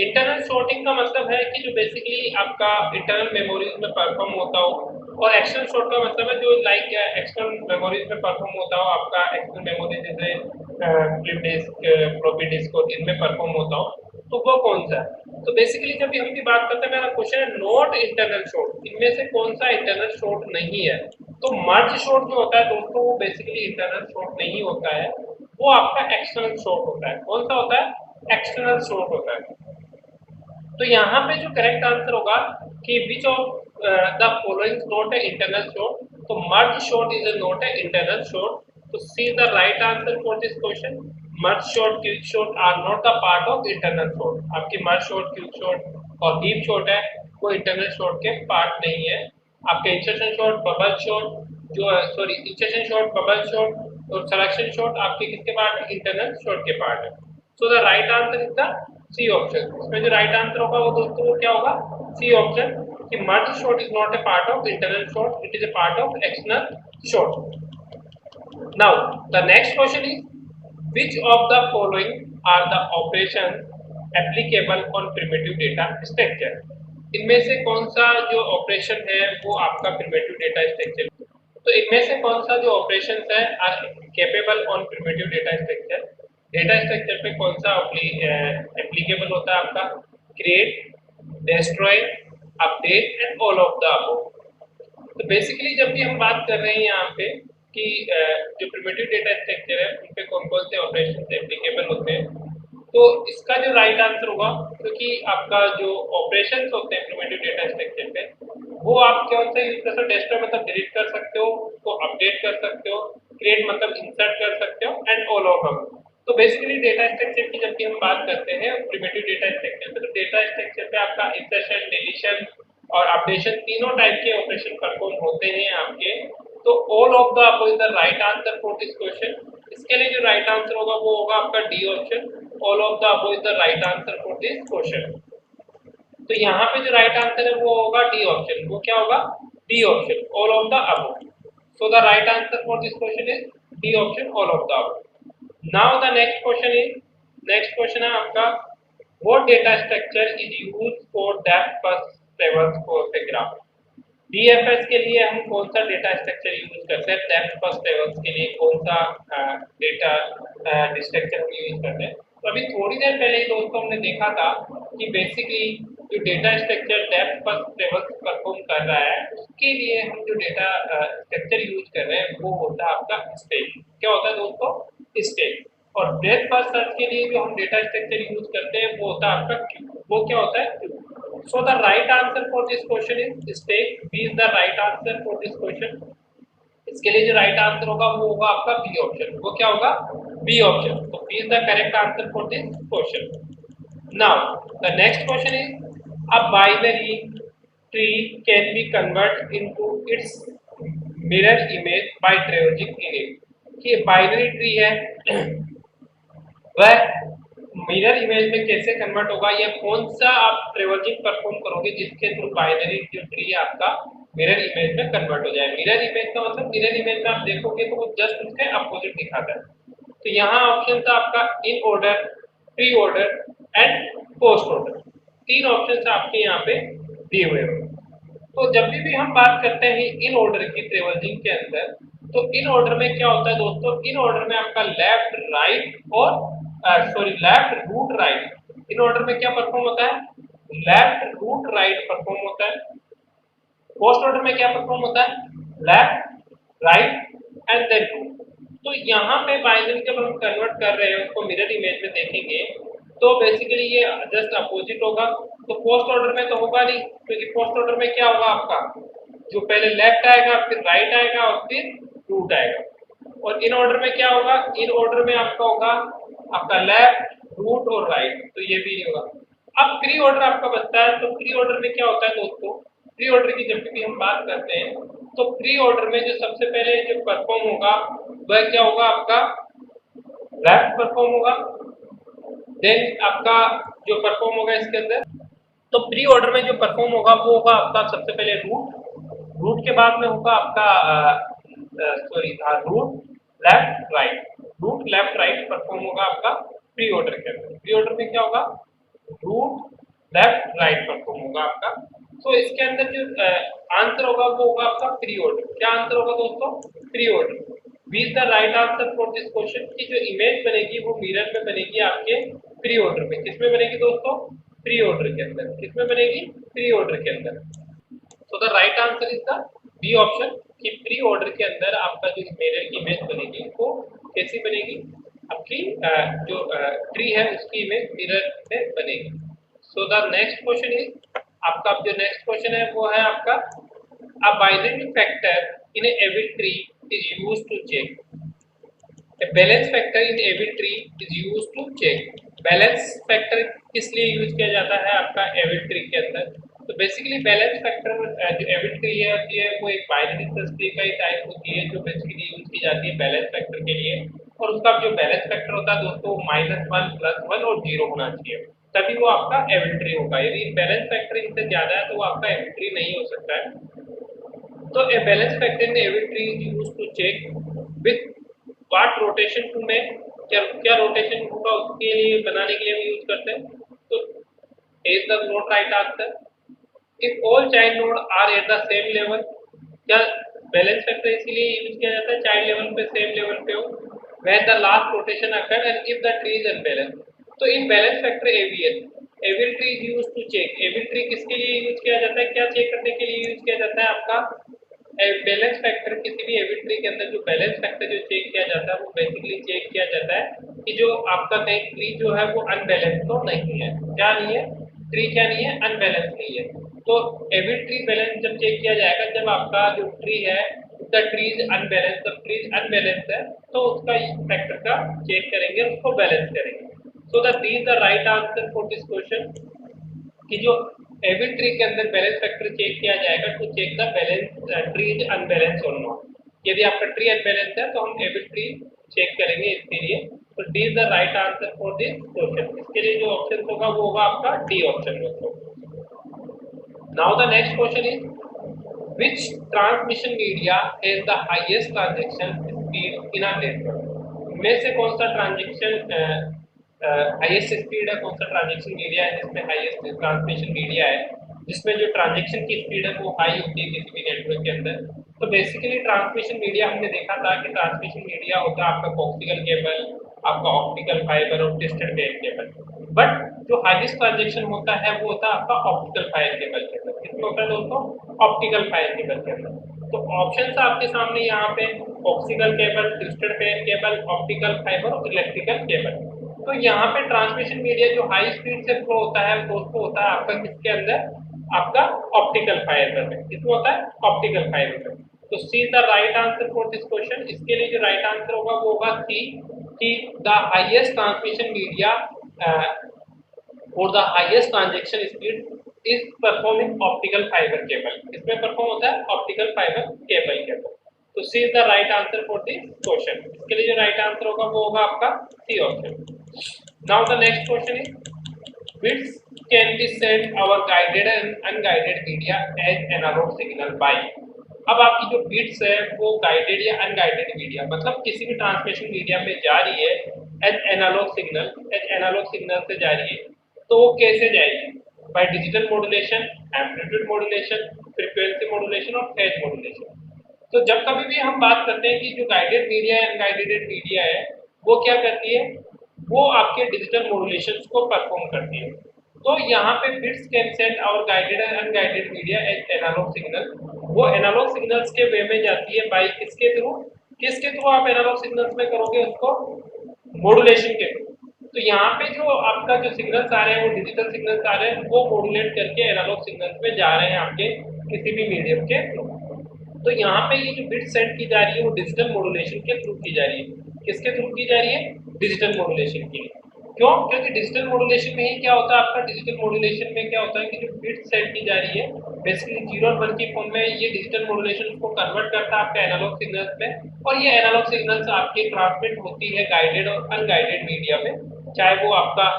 इंटरनल शॉर्टिंग का मतलब है कि जो बेसिकली आपका इंटरनल मेमोरीज में परफॉर्म होता हो, और एक्सटर्नल शॉर्ट का मतलब है जो लाइक एक्सटर्नल मेमोरीज में परफॉर्म होता हो। आपका एक्सटर्नल मेमोरी जैसे फ्लिप डिस्क, फ्लॉपी डिस्क और इनमें परफॉर्म होता हो, तो वो कौन सा है। तो बेसिकली जब भी हम भी बात करते हैं, मेरा क्वेश्चन है नॉट इंटरनल शॉर्ट, इनमें से कौन सा इंटरनल शॉर्ट नहीं है। तो मर्ज शॉर्ट जो होता है दोस्तों वो बेसिकली इंटरनल शॉर्ट नहीं होता है, वो आपका एक्सटर्नल शॉर्ट होता है। कौन सा होता है, एक्सटर्नल शॉर्ट होता है। तो यहाँ पे जो करेक्ट आंसर होगा कि which of the following not a internal sort, तो merge sort is not a internal sort. तो C the right answer for this question, merge sort, quick sort are not the part of internal sort. आपकी merge sort, quick sort और deep sort है वो internal sort के part नहीं है। आपके insertion sort, bubble sort जो sorry insertion sort, bubble sort और सिलेक्शन शॉर्ट आपके किसके पार्ट है, इंटरनल शॉर्ट के पार्ट है। So the right answer is the C option. इसमें जो राइट आंसर होगा वो दोस्तों वो क्या होगा, सी ऑप्शन, कि merge sort is not a part of internal sort, it is a part of external sort. Now the next question is which of the following are the operations applicable on primitive data structure। इनमें से कौन सा जो operation है वो आपका primitive data structure, तो इनमें से कौन सा जो ऑपरेशन है are capable on primitive data structure. Data structure पे कौन सा एप्लीकेबल होता है आपका, create, destroy, update and all of the above. तो बेसिकली जब भी हम बात कर रहे हैं यहाँ पे कि जो प्रिमिटिव डेटा स्ट्रक्चर है उन पे कौन कौन से ऑपरेशन एप्लीकेबल होते हैं, तो इसका जो राइट आंसर होगा, क्योंकि आपका जो ऑपरेशंस होते हैं प्रिमिटिव डेटा स्ट्रक्चर पे वो आप कौन सा यूज कर सकते हो, डिस्ट्रॉय मतलब डिलीट कर सकते हो, उसको अपडेट कर सकते हो, क्रिएट मतलब इंसर्ट कर सकते हो एंड ऑल ऑफ अबव। तो बेसिकली डेटा स्ट्रक्चर की जब भी हम बात करते हैं प्रिमिटिव डेटा स्ट्रक्चर पे, तो डेटा स्ट्रक्चर पे आपका इंसर्शन, डिलीशन और अपडेशन तीनों टाइप के ऑपरेशन परफॉर्म होते हैं आपके। तो all of the above is the right answer for this question. इसके लिए जो राइट आंसर होगा वो होगा आपका D option, all of the above is the right answer for this question. तो यहाँ पे जो राइट आंसर है वो होगा डी ऑप्शन। वो क्या होगा, D option, all of the above. So the right answer for this question is D option, all of the above. Now the next question is, next question है आपका what data structure is used for depth first travels for the graph. DFS के लिए हम कौन सा data structure use करते हैं, depth first tables के लिए कौन सा डेटा स्ट्रक्चर हम यूज करते हैं। तो अभी थोड़ी देर पहले ही दोस्तों हमने देखा था कि बेसिकली जो data structure depth first tables perform कर रहा है उसके लिए हम जो डेटा स्ट्रक्चर यूज कर रहे हैं वो होता है आपका स्टेट। क्या होता है दोस्तों, स्टेट। और ब्रेथ फर्स्ट सर्च के लिए जो हम डेटा स्ट्रक्चर यूज करते हैं वो होता है आपका क्यू। वो क्या होता है, queue. So the right answer for this question is state. B is the right answer for this question. इसके लिए जो राइट आंसर होगा वो होगा आपका बी ऑप्शन। वो क्या होगा, बी ऑप्शन। तो B is the correct answer for this question. Now the next question is a binary tree can be convert into its mirror image by traversing in it. कि binary tree है वह mirror image में कैसे convert होगा, या कौन सा आप ट्रेवर्जिंग परफॉर्म करोगे जिसके थ्रू बाइनरी जो ट्री है आपका मिरर इमेज में कन्वर्ट हो जाए। मिरर इमेज का मतलब मिरर इमेज में आप देखोगे तो वो जस्ट उसके अपोजिट दिखाता है। तो यहाँ ऑप्शन था आपका in order, pre order and post order. तीन ऑप्शन आपके यहाँ पे दिए हुए हैं। तो जब भी हम बात करते हैं इन ऑर्डर की ट्रेवर्जिंग के अंदर, तो इन ऑर्डर में क्या होता है दोस्तों, इन ऑर्डर में आपका लेफ्ट राइट और left root right. In order में क्या परफॉर्म होता है, लेफ्ट रूट राइट परफॉर्म होता है। पोस्ट ऑर्डर में क्या परफॉर्म होता है, left right and then root. तो यहाँ पे बाइनरी जब हम कन्वर्ट कर रहे हैं उसको मिरर इमेज में देखेंगे तो बेसिकली ये जस्ट अपोजिट होगा। तो पोस्ट ऑर्डर में तो होगा नहीं, क्योंकि पोस्ट ऑर्डर में क्या होगा आपका, जो पहले लेफ्ट आएगा फिर राइट आएगा और फिर रूट आएगा। और इन ऑर्डर में क्या होगा, इन ऑर्डर में आपका होगा आपका लेफ्ट रूट और राइट, तो ये भी नहीं होगा। अब प्री ऑर्डर आपका बचता है। तो प्री ऑर्डर में क्या होता है दोस्तों, प्री ऑर्डर की जब भी हम बात करते हैं तो प्री ऑर्डर में जो सबसे पहले जो परफॉर्म होगा वह क्या होगा, आपका लेफ्ट परफॉर्म होगा। देन आपका जो परफॉर्म होगा इसके अंदर, तो प्री ऑर्डर में जो परफॉर्म होगा वो होगा आपका सबसे पहले रूट। रूट के बाद में होगा आपका root left right. Root left right perform होगा आपका प्री ऑर्डर के अंदर। प्री ऑर्डर में क्या होगा, रूट लेफ्ट राइट परफॉर्म होगा आपका। तो इसके अंदर जो आंसर होगा वो होगा आपका प्री ऑर्डर। क्या आंसर होगा दोस्तों, pre order. B is the right answer for this question. की जो इमेज बनेगी वो मिरर में बनेगी आपके प्री ऑर्डर में। किसमें बनेगी दोस्तों, प्री ऑर्डर के अंदर। किसमें बनेगी, प्री ऑर्डर के अंदर। So the right answer is the B option कि प्री ऑर्डर के अंदर आपका जो मिरर की इमेज बनेगी वो कैसी बनेगी, आपकी जो ट्री है उसकी इमेज मिरर में बनेगी। So the next question is आपका, जो नेक्स्ट क्वेश्चन है वो है आपका a binary factor in every tree is used to check. A balance factor in every tree is used to check। Balance factor किस लिए यूज किया जाता है आपका एवरी ट्री के अंदर। तो बेसिकली बैलेंस फैक्टर जो एवरी ट्री है वो एक बाइनरी सर्च ट्री का ही टाइप होती है जो बेसिकली यूज की जाती है बैलेंस फैक्टर के लिए। और उसका जो बैलेंस फैक्टर होता है दोस्तों -1 +1 और 0 होना चाहिए, तभी वो आपका एवरी ट्री होगा। यदि बैलेंस फैक्टर इनसे ज्यादा है तो वो आपका एवरी ट्री नहीं हो सकता है। तो a balance factor in every tree is used to check with what rotation to में, क्या क्या रोटेशन होगा उसके लिए बनाने के लिए हम यूज करते हैं। तो is the not right answer. If all child node are at the same level, क्या बैलेंस फैक्टर इसीलिए यूज किया जाता है चाइल्ड लेवल पे सेम लेवल पे हो। When the last rotation occur and if the tree is unbalance. तो in balance factor AVL every tree is use to check. Every tree किसके लिए यूज किया जाता है, क्या चेक करने के लिए यूज किया जाता है आपका बैलेंस फैक्टर। किसी भी एवरी ट्री के अंदर जो बैलेंस फैक्टर जो चेक किया जाता है वो बेसिकली चेक किया जाता है कि जो आपका कहीं ट्री जो है वो अनबैलेंस तो नहीं है। क्या नहीं है, ट्री क्या नहीं है, अनबैलेंस नहीं है। तो एवरी ट्री बैलेंस जब चेक किया जाएगा जब आपका जो ट्री है द ट्री इज अनबैलेंस, जब ट्री अनबैलेंस है तो उसका फैक्टर का चेक करेंगे, उसको बैलेंस करेंगे। So the the the right answer for this question कि जो एवरी ट्री के अंदर बैलेंस फैक्टर चेक किया जाएगा to check the balance tree is unbalance और नॉट। यदि आपका ट्री अनबैलेंस है तो हम एवरी ट्री चेक करेंगे इसके लिए। तो D is the right answer for this question. इसके लिए जो ऑप्शन होगा वो होगा आपका डी ऑप्शन दोस्तों। Now the next question is which transmission media has the highest transaction speed in a network। में से कौन सा ट्रांजेक्शन हाईएस्ट स्पीड है, कौन सा ट्रांजेक्शन मीडिया है जिसमें हाईएस्ट ट्रांसमिशन मीडिया है। जिसमें जो ट्रांजेक्शन की स्पीड है वो हाई होती है किसी भी नेटवर्क के अंदर। तो बेसिकली ट्रांसमिशन मीडिया हमने देखा था कि ट्रांसमिशन मीडिया होता है आपका कोक्सियल केबल, आपका ऑप्टिकल फाइबर और ट्विस्टेड पेयर केबल। बट जो हाईएस्ट ट्रांजेक्शन होता है वो होता है आपका ऑप्टिकल फाइबर केबल के अंदर। किसमें होता है दोस्तों? ऑप्टिकल फाइबर केबल के अंदर। तो ऑप्शन आपके सामने यहाँ पे coaxial cable, twisted pair cable, optical fibre और इलेक्ट्रिकल केबल। तो यहाँ पे ट्रांसमिशन मीडिया जो हाई स्पीड से फ्लो होता है दोस्तों होता है आपका किसके अंदर? आपका ऑप्टिकल फाइबर में। किसमें होता है? ऑप्टिकल फाइबर में। तो C the right answer for this question. इसके लिए जो राइट आंसर होगा वो होगा सी, कि द हाईएस्ट ट्रांसमिशन मीडिया और the highest transaction speed is perform in optical fibre cable. इसमें परफॉर्म होता है ऑप्टिकल फाइबर केबल के अंदर। तो C is the right answer for this question. इसके लिए जो राइट आंसर होगा वो होगा आपका C option. Now the next question is bits can be sent our guided and unguided media as analog signal by। अब आपकी जो बिट्स है वो गाइडेड या अनगाइडेड मीडिया मतलब किसी भी ट्रांसमिशन मीडिया में जा रही है एज एनालॉग सिग्नल से जा रही है। तो वो कैसे जाएगी? By digital modulation, amplitude modulation, frequency modulation और फेज मॉड्यूलेशन। तो जब कभी भी हम बात करते हैं कि जो गाइडेड मीडिया है अनगाइडेड मीडिया है वो क्या करती है? वो आपके डिजिटल मॉड्यूलेशन को परफॉर्म करती है। तो यहाँ पे bits can send over guided and unguided media as analog signal. वो एनालॉग सिग्नल्स के वे में जाती है बाई किसके थ्रू आप एनालॉग सिग्नल्स में करोगे उसको? मॉड्यूलेशन के थ्रू। तो यहाँ पे जो आपका जो सिग्नल्स आ रहे हैं वो डिजिटल सिग्नल्स आ रहे हैं वो मॉड्यूलेट करके एनालॉग सिग्नल्स में जा रहे हैं आपके किसी भी मीडियम के थ्रू। तो यहाँ पे ये जो बिट सेंड की जा रही है वो डिजिटल मॉड्यूलेशन के थ्रू की जा रही है। किसके थ्रू की जा रही है? डिजिटल मॉड्यूलेशन की। क्यों? क्योंकि डिजिटल मॉड्यूलेशन में ही क्या होता है आपका? डिजिटल मॉड्यूलेशन में क्या होता है कि जो बिट सेंड की जा रही है बेसिकली 0 और 1 की फॉर्म में ये डिजिटल मॉड्यूलेशन को कन्वर्ट करता है आपके एनालॉग सिग्नल्स में। और ये एनालॉग सिग्नल्स आपकी ट्रांसमिट होती है गाइडेड और अनगाइडेड मीडिया में, चाहे वो आपका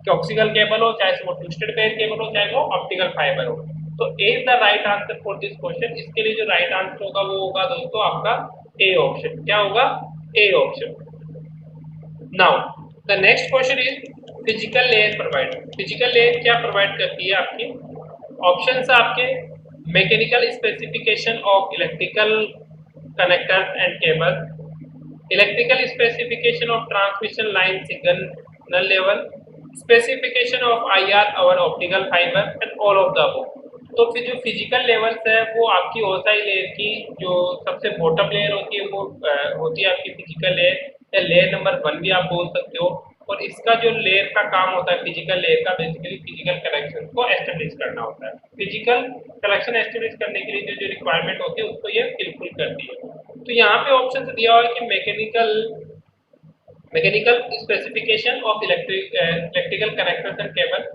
कोक्सियल केबल हो, चाहे वो ट्विस्टेड पेयर केबल हो, चाहे वो ऑप्टिकल फाइबर हो। तो A is the right answer for this question. इसके लिए जो राइट आंसर होगा वो होगा दोस्तों आपका ए ऑप्शन। क्या होगा? A option. Now the next question is physical layer provide. Physical layer क्या प्रोवाइड करती है आपकी? ऑप्शंस आपके mechanical specification of electrical connectors and cable, electrical specification of transmission line signal level, specification of IR और optical fibre and all of the above. तो फिर जो physical levels है वो आपकी ओसाई लेयर की जो सबसे बॉटम लेयर होती है वो होती है आपकी फिजिकल लेयर या लेयर नंबर 1 भी आप बोल सकते हो। और इसका जो लेयर का काम होता है फिजिकल लेयर का बेसिकली फिजिकल कनेक्शन को एस्टेब्लिश करना होता है। फिजिकल कनेक्शन एस्टेब्लिश करने के लिए जो रिक्वायरमेंट होती है उसको ये फुलफिल करती है। तो यहाँ पे ऑप्शन दिया हुआ है कि mechanical specification of electrical connectors and cable.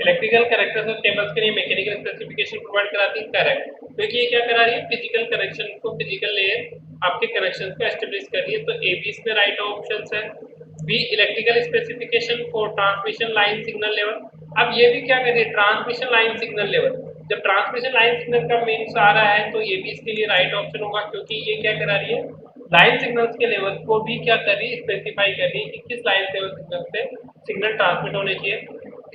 Electrical connectors और केबल्स के लिए मैकेनिकल स्पेसिफिकेशन प्रोवाइड कराती है। करेक्ट, क्योंकि ये क्या करा रही है? फिजिकल कनेक्शन को, फिजिकल लेयर आपके कनेक्शन को एस्टेब्लिश कर रही है। तो ए बी इसमें राइट ऑप्शन है। B electrical specification for transmission line signal level. अब ये भी क्या कर रही है? Transmission line signal level. जब ट्रांसमिशन लाइन सिग्नल का मीन्स आ रहा है तो ये भी इसके लिए राइट ऑप्शन होगा, क्योंकि ये क्या करा रही है? लाइन सिग्नल्स के लेवल को भी क्या कर रही है? स्पेसिफाई कर रही है कि किस लाइन लेवल सिग्नल से सिग्नल ट्रांसमिट होने चाहिए।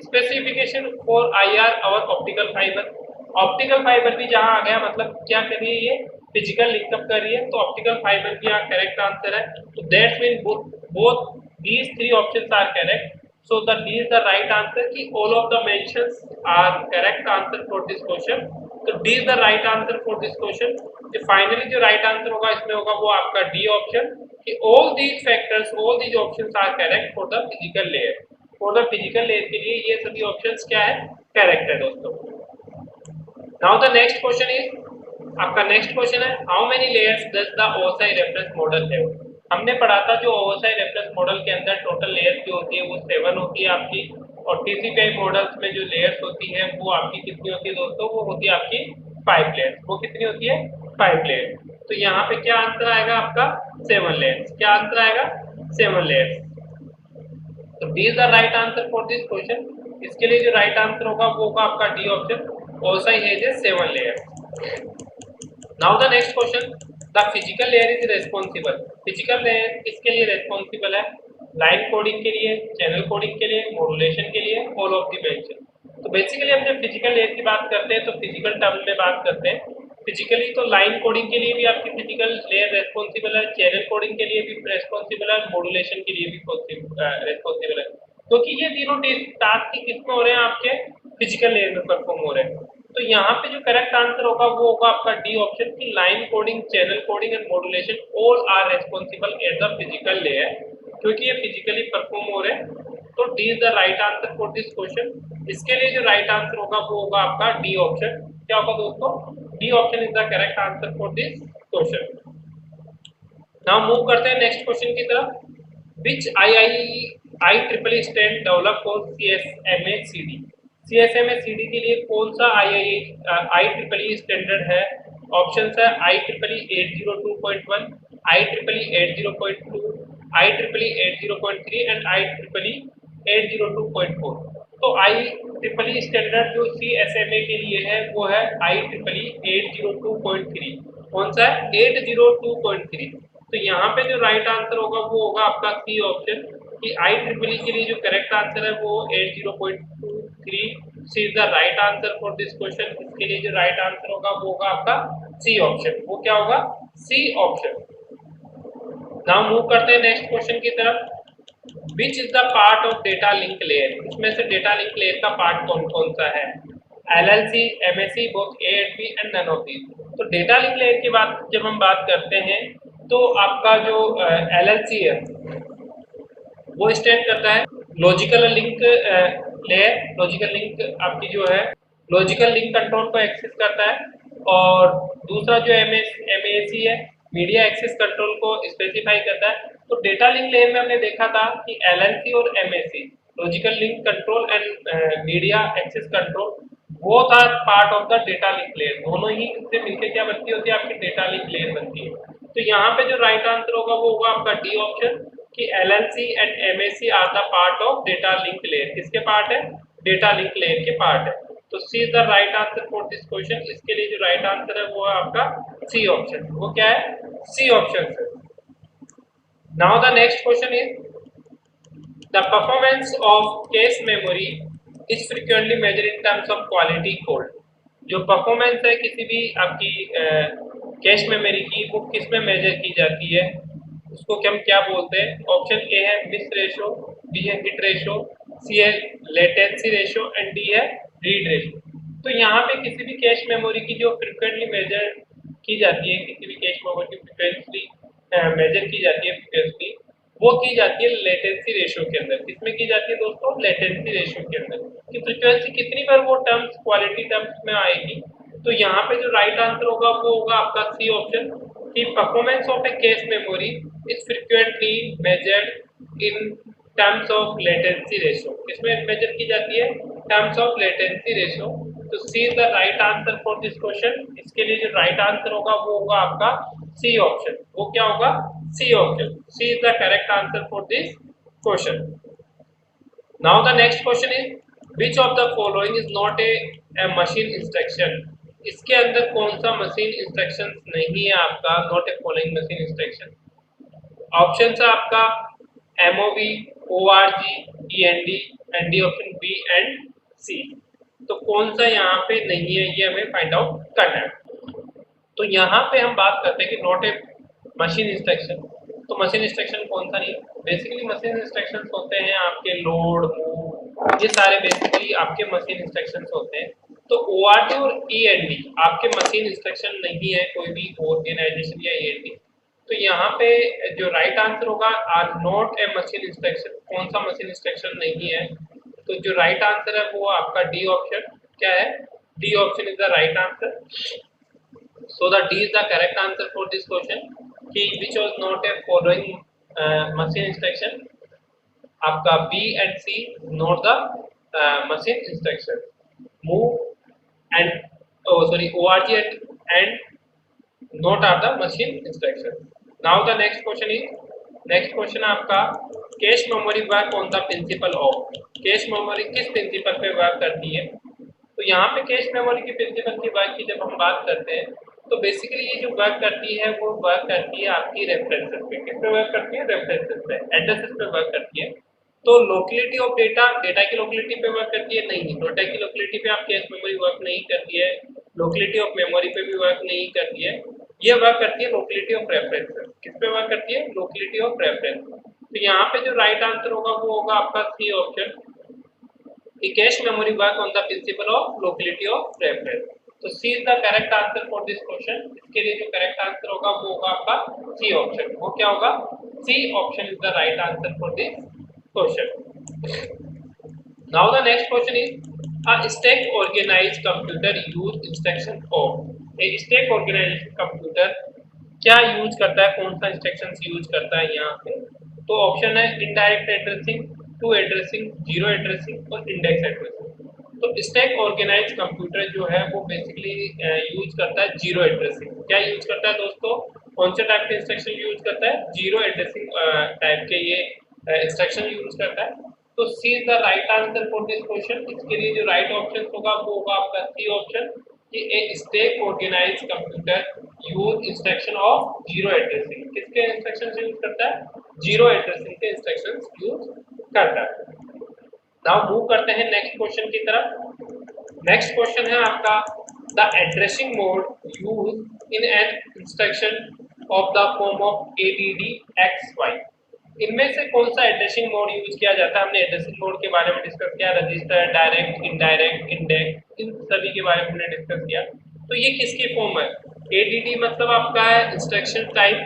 स्पेसिफिकेशन फॉर IR और ऑप्टिकल फाइबर। ऑप्टिकल फाइबर भी जहां आ गया मतलब क्या कर रही है? ये फिजिकल लिंकअप कर रही है। तो ऑप्टिकल फाइबर भी यहाँ करेक्ट आंसर है। तो that's mean both these three options are correct. So the D is the right answer कि all of the mentions are correct answer for this question. तो D is the right answer for this question. जो finally जो right answer होगा इसमें होगा वो आपका D option कि all these factors, all these options are correct for the physical layer. For the physical layer के लिए ये सभी options क्या है? Correct है दोस्तों। Now the next question is आपका next question है how many layers does the OSI reference model have? हमने पढ़ा था जो OSI रेफरेंस मॉडल के अंदर टोटल लेयर्स जो होती है वो 7 होती है आपकी। और TCPI मॉडल्स में जो लेयर्स होती है वो आपकी कितनी होती है दोस्तों? वो होती है आपकी 5 लेयर्स। वो कितनी होती है? 5 लेयर्स। तो यहाँ पे क्या आंसर आएगा आपका? 7 लेयर्स। क्या आंसर आएगा? 7 लेयर्स। तो D is the right answer for this question. इसके लिए जो राइट आंसर होगा वो होगा आपका D option. OSI has 7 layers. Now the next question the physical layer is responsible. Physical layer किसके लिए रेस्पॉन्सिबल है? लाइन कोडिंग के लिए, चैनल कोडिंग के लिए, मॉड्यूलेशन के लिए, ऑल ऑफ द मेंशन। तो बेसिकली हम जब फिजिकल लेयर की बात करते हैं तो फिजिकल टर्म में बात करते हैं। फिजिकली तो लाइन कोडिंग के लिए भी आपकी फिजिकल लेयर रेस्पॉन्सिबल है, चैनल कोडिंग के लिए भी रेस्पॉन्सिबल है, मॉड्यूलेशन के लिए भी रेस्पॉन्सिबल है, क्योंकि ये तीनों टास्क किस में हो रहे हैं, आपके फिजिकल लेयर में परफॉर्म हो रहे हैं। तो यहाँ पे जो करेक्ट आंसर होगा वो होगा आपका डी ऑप्शन की line coding, channel coding and modulation all are responsible at the physical layer, क्योंकि ये फिजिकली परफॉर्म हो रहे हैं। तो D is the right answer for this question. इसके लिए जो राइट आंसर होगा वो होगा आपका डी ऑप्शन। क्या होगा दोस्तों? D option is the correct answer for this question. Now move करते हैं नेक्स्ट क्वेश्चन की तरफ। Which I triple stand develop for CSMA-CD? CSMA-CD के लिए कौन सा आई ट्रिपल स्टैंडर्ड है? ऑप्शन है IEEE 802.1, IEEE 802, IEEE 803 and IEEE 802.4। तो IEEE स्टैंडर्ड जो CSMA के लिए है वो है IEEE 802.3। कौन सा है? 802.3। तो यहाँ पे जो राइट आंसर होगा वो होगा आपका सी ऑप्शन कि IEEE के लिए जो करेक्ट आंसर है वो 80.23। C is the right answer for this question. इसके लिए जो राइट आंसर होगा वो होगा आपका सी ऑप्शन। वो क्या होगा? C option. नाउ मूव करते हैं नेक्स्ट क्वेश्चन की तरफ। Which is the part of data link layer? इसमें से डेटा लिंक लेयर का पार्ट कौन कौन सा है? LLC, MSC, both A and B and none of these. तो डेटा लिंक लेयर की बात जब हम बात करते हैं तो आपका जो LLC है वो स्टैंड करता है logical link layer. Logical link आपकी जो है लॉजिकल लिंक कंट्रोल को एक्सेस करता है, और दूसरा जो MAC है मीडिया एक्सेस कंट्रोल को स्पेसिफाई करता है। तो डेटा लिंक लेयर में हमने देखा था कि LLC और MAC logical link control and media access control both are part of the data link layer. दोनों ही से मिलकर क्या बनती होती है? आपकी डेटा लिंक लेयर बनती है। तो यहाँ पे जो राइट आंसर होगा वो होगा आपका डी ऑप्शन कि LLC and MAC are the part of data link layer. किसके पार्ट है? डेटा लिंक लेयर के पार्ट है। तो C is the right answer for this question. इसके लिए जो राइट आंसर है वो है आपका सी ऑप्शन। वो क्या है? सी ऑप्शन है। Now the next question is the performance of cache memory is frequently measure in terms of quality code. जो परफॉर्मेंस है किसी भी आपकी कैश मेमोरी की वो किस में मेजर की जाती है? उसको हम क्या बोलते हैं? ऑप्शन ए है मिस रेशो, बी है हिट रेशो, सी है लेटेंसी रेशो एंड डी है रीड रेशो। तो यहाँ पे किसी भी कैश मेमोरी की जो फ्रीक्वेंटली मेजर की जाती है, किसी भी कैश मेमोरी की फ्रीक्वेंटली मेजर की जाती है फ्रीक्वेंटली, वो की जाती है लेटेंसी रेशियो के अंदर। किसमें की जाती है दोस्तों? लेटेंसी रेशियो के अंदर। कि फ्रीक्वेंसी कितनी बार वो टर्म्स क्वालिटी टर्म्स में आएगी। तो यहाँ पे जो राइट आंसर होगा वो होगा आपका सी ऑप्शन कि performance of a cache memory is frequently measured in terms of latency ratio. किसमें मेजर की जाती है? Terms of latency ratio. तो C is the right answer for this question. इसके लिए जो राइट आंसर होगा वो होगा आपका सी ऑप्शन। वो क्या होगा? C option. C is the correct answer for this question. Now the next question is which of the following is not a machine instruction? इसके अंदर कौन सा मशीन इंस्ट्रक्शन नहीं है आपका? Not a following machine instruction. Option है आपका MOV, ORG, END and D option B and C. तो कौन सा यहाँ पे नहीं है ये हमें फाइंड आउट करना है। तो यहाँ पे हम बात करते हैं कि नॉट ए मशीन इंस्ट्रक्शन। तो मशीन इंस्ट्रक्शन कौन सा नहीं है? बेसिकली मशीन इंस्ट्रक्शंस होते हैं आपके लोड, मूव, ये सारे बेसिकली आपके मशीन इंस्ट्रक्शंस होते हैं। तो ORG और END आपके मशीन इंस्ट्रक्शन नहीं है कोई भी ऑर्गेनाइजेशन या END। तो यहाँ पे जो राइट आंसर होगा are not a machine instruction. कौन सा मशीन इंस्ट्रक्शन नहीं है? तो जो राइट आंसर है वो आपका डी ऑप्शन। क्या है? D option is the right answer. So the D is the correct answer for this question कि which was not a following machine instruction। आपका B and C not the machine instruction। Move and ORG and not are the machine instruction। Now the next question is आपका cash memory work on the principle of. Cache memory किस principal पे work करती है? तो यहाँ पे cache memory की principal की वर्क की जब हम बात करते हैं तो बेसिकली ये जो वर्क करती है वो वर्क करती है आपकी रेफरेंसेस पे। किस पे वर्क करती है? रेफरेंसेस पे, एड्रेसेस पे वर्क करती है। तो लोकेलिटी ऑफ डेटा, डेटा की लोकेलिटी पे वर्क करती है? नहीं, डेटा की लोकेलिटी पे आप कैश मेमोरी वर्क नहीं करती है, लोकेलिटी ऑफ मेमोरी पे भी वर्क नहीं करती है। ये वर्क करती है लोकेलिटी ऑफ रेफरेंस। किस पे वर्क करती है? Locality of reference. तो यहाँ पे जो राइट आंसर होगा वो होगा आपका C option, cache memory work on the principle of locality of reference. तो C is the correct answer for this question. इसके लिए जो करेक्ट आंसर होगा वो होगा आपका सी ऑप्शन। वो क्या होगा? C option is the right answer for this question. Now the next question is, a stack organized computer use instruction of, a stack organized computer क्या यूज करता है, कौन सा इंस्ट्रक्शन यूज करता है यहाँ पे? तो ऑप्शन है indirect addressing, two addressing, zero addressing और इंडेक्स एड्रेसिंग। तो स्टैक ऑर्गेनाइज कंप्यूटर जो है वो बेसिकली यूज करता है जीरो एड्रेसिंग। क्या यूज करता है दोस्तों? कौन से टाइप के इंस्ट्रक्शन यूज करता है? जीरो एड्रेसिंग टाइप के ये इंस्ट्रक्शन यूज करता है। तो C is the right answer for this question. इसके लिए जो राइट ऑप्शन होगा वो होगा आपका सी ऑप्शन, कि a stack organise computer use instruction of zero addressing. किसके इंस्ट्रक्शंस यूज करता है? जीरो एड्रेसिंग के इंस्ट्रक्शंस यूज करता है। नाउ मूव करते हैं नेक्स्ट क्वेश्चन की तरफ। नेक्स्ट क्वेश्चन है आपका, the addressing mode use in an instruction of the form of ADD XY। इनमें से कौन सा एड्रेसिंग मोड यूज किया जाता है? हमने एड्रेसिंग मोड के बारे में डिस्कस किया, रजिस्टर, डायरेक्ट, इनडायरेक्ट, इंडेक्स, इन सभी के बारे में हमने डिस्कस किया। तो ये किसकी फॉर्म है? ADD मतलब आपका है इंस्ट्रक्शन टाइप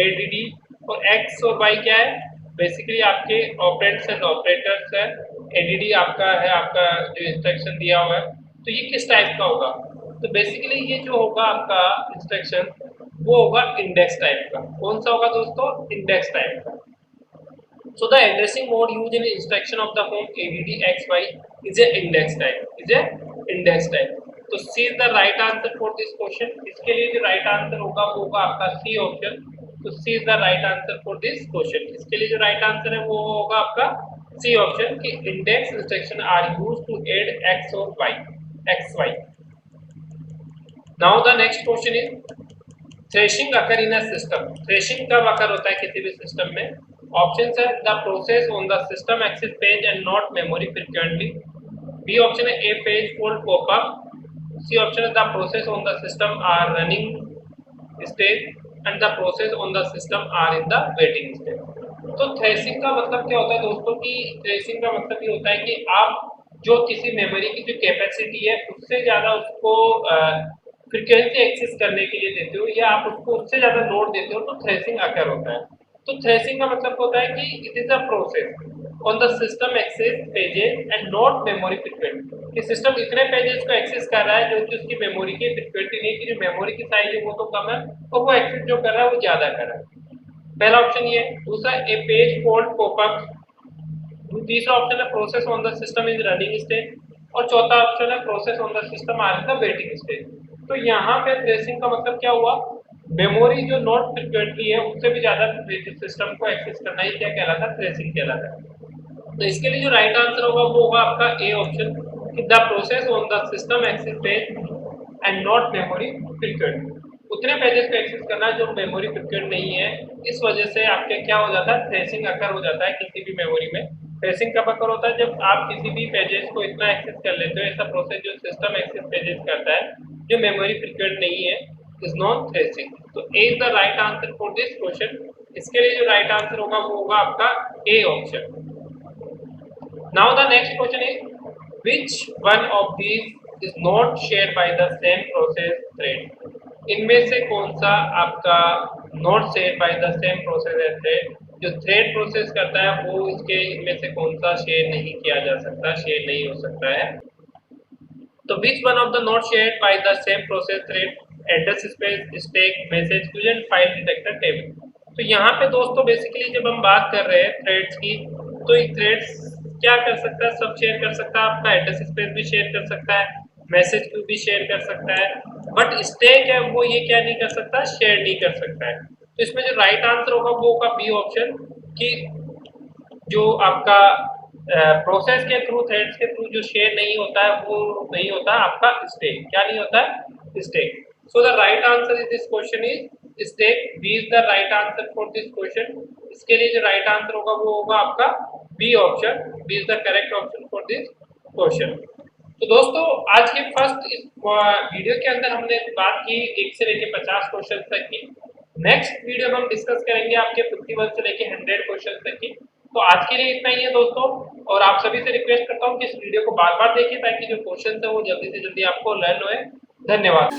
ADD, और X और Y क्या है? बेसिकली आपके ऑपरेंड्स एंड ऑपरेटर्स है। ADD आपका है, आपका जो इंस्ट्रक्शन दिया हुआ है। तो ये किस टाइप का होगा? तो बेसिकली ये जो होगा आपका इंस्ट्रक्शन वो होगा इंडेक्स टाइप का। कौन सा होगा दोस्तों? इंडेक्स टाइप का। So the addressing mode used in instruction of the form ADD XY is a index type. Is a index type. तो C is the right answer for this question. इसके लिए जो right answer होगा वो होगा आपका C option. तो C is the right answer for this question. इसके लिए जो right answer है वो होगा आपका C option, कि index instruction are used to add X or Y, XY. Now the next question is, threshing occur in a system. Threshing कब अकर होता है किसी भी सिस्टम में? ऑप्शन है the process on the system access page and not memory frequently. B option है a page fault popup. C option है the process on the system are running stage and the process on the system are in the waiting stage. तो thrashing का मतलब क्या होता है दोस्तों? कि थ्रेशिंग का मतलब ये होता है कि आप जो किसी मेमोरी की जो कैपेसिटी है उससे ज़्यादा उसको फ्रीक्वेंसी एक्सेस करने के लिए देते हो, या आप उसको उससे ज़्यादा लोड देते हो, तो थ्रेशिंग अकर होता है। तो थ्रेशिंग का मतलब होता है कि it is a process on the system access pages and not memory frequency, कि सिस्टम इतने पेजेस को एक्सेस कर रहा है जो कि उसकी मेमोरी की फ्रीक्वेंसी नहीं, कि जो मेमोरी की साइज है वो तो कम है और वो एक्सेस जो कर रहा है वो ज़्यादा कर रहा है। पहला ऑप्शन ये। दूसरा, ए पेज फॉल्ट पॉपअप। तीसरा ऑप्शन है process on the system is running stage, और चौथा ऑप्शन है process on the system are in the waiting stage. तो यहाँ पे थ्रेशिंग का मतलब क्या हुआ? मेमोरी जो नॉट फ्रीक्वेंटली है उससे भी ज्यादा सिस्टम को एक्सेस करना ही क्या कहलाता है? थ्रेशिंग कहलाता है। तो इसके लिए जो राइट आंसर होगा वो होगा आपका ए ऑप्शन, कि the process on the system access page and not memory frequent. उतने पेजेस को एक्सेस करना जो मेमोरी फ्रीक्वेंट नहीं है, इस वजह से आपके क्या हो जाता है? थ्रेशिंग अकर हो जाता है किसी भी मेमोरी में। थ्रेशिंग कब अकर होता है? जब आप किसी भी पेजेस को इतना एक्सेस कर लेते हो, ऐसा प्रोसेस जो सिस्टम एक्सेस पेजेस करता है जो मेमोरी फ्रीक्वेंट नहीं है, इज नॉन थ्रेशिंग। तो A is the right answer for this question. इसके लिए जो राइट आंसर होगा वो होगा आपका ए option. Now the next question is, which one of these is not shared by the same process thread? इनमें से कौन सा आपका not share by the same process है थ्रेड? जो थ्रेड प्रोसेस करता है वो इसके इनमें से कौन सा शेयर नहीं किया जा सकता, शेयर नहीं हो सकता है? तो which one of the not shared by the same process thread? Address space, stack, message queues and file detector table. तो यहाँ पे दोस्तों बेसिकली जब हम बात कर रहे हैं थ्रेड्स की, तो ये थ्रेड्स क्या कर सकता है? सब शेयर कर सकता है। आपका एड्रेस स्पेस भी शेयर कर सकता है, मैसेज क्यू भी शेयर कर सकता है, बट स्टैक है वो ये क्या नहीं कर सकता? शेयर नहीं कर सकता है। तो इसमें जो राइट आंसर होगा वो होगा बी ऑप्शन, कि जो आपका प्रोसेस के थ्रू, थ्रेड्स के थ्रू जो शेयर नहीं होता है वो नहीं होता आपका स्टैक। क्या नहीं होता है? Stack. So the right answer is this question is stack. B is the right answer for this question. इसके लिए जो राइट आंसर होगा वो होगा आपका B option, B is the correct option for this question. तो दोस्तों आज के फर्स्ट इस वीडियो के अंदर हमने बात की 1 से लेके 50 क्वेश्चन तक की। नेक्स्ट वीडियो में हम डिस्कस करेंगे आपके 51 से लेके 100 क्वेश्चन तक की। तो आज के लिए इतना ही है दोस्तों, और आप सभी से रिक्वेस्ट करता हूँ कि इस वीडियो को बार-बार देखिए ताकि जो क्वेश्चन है वो जल्दी से जल्दी आपको लर्न होए। धन्यवाद।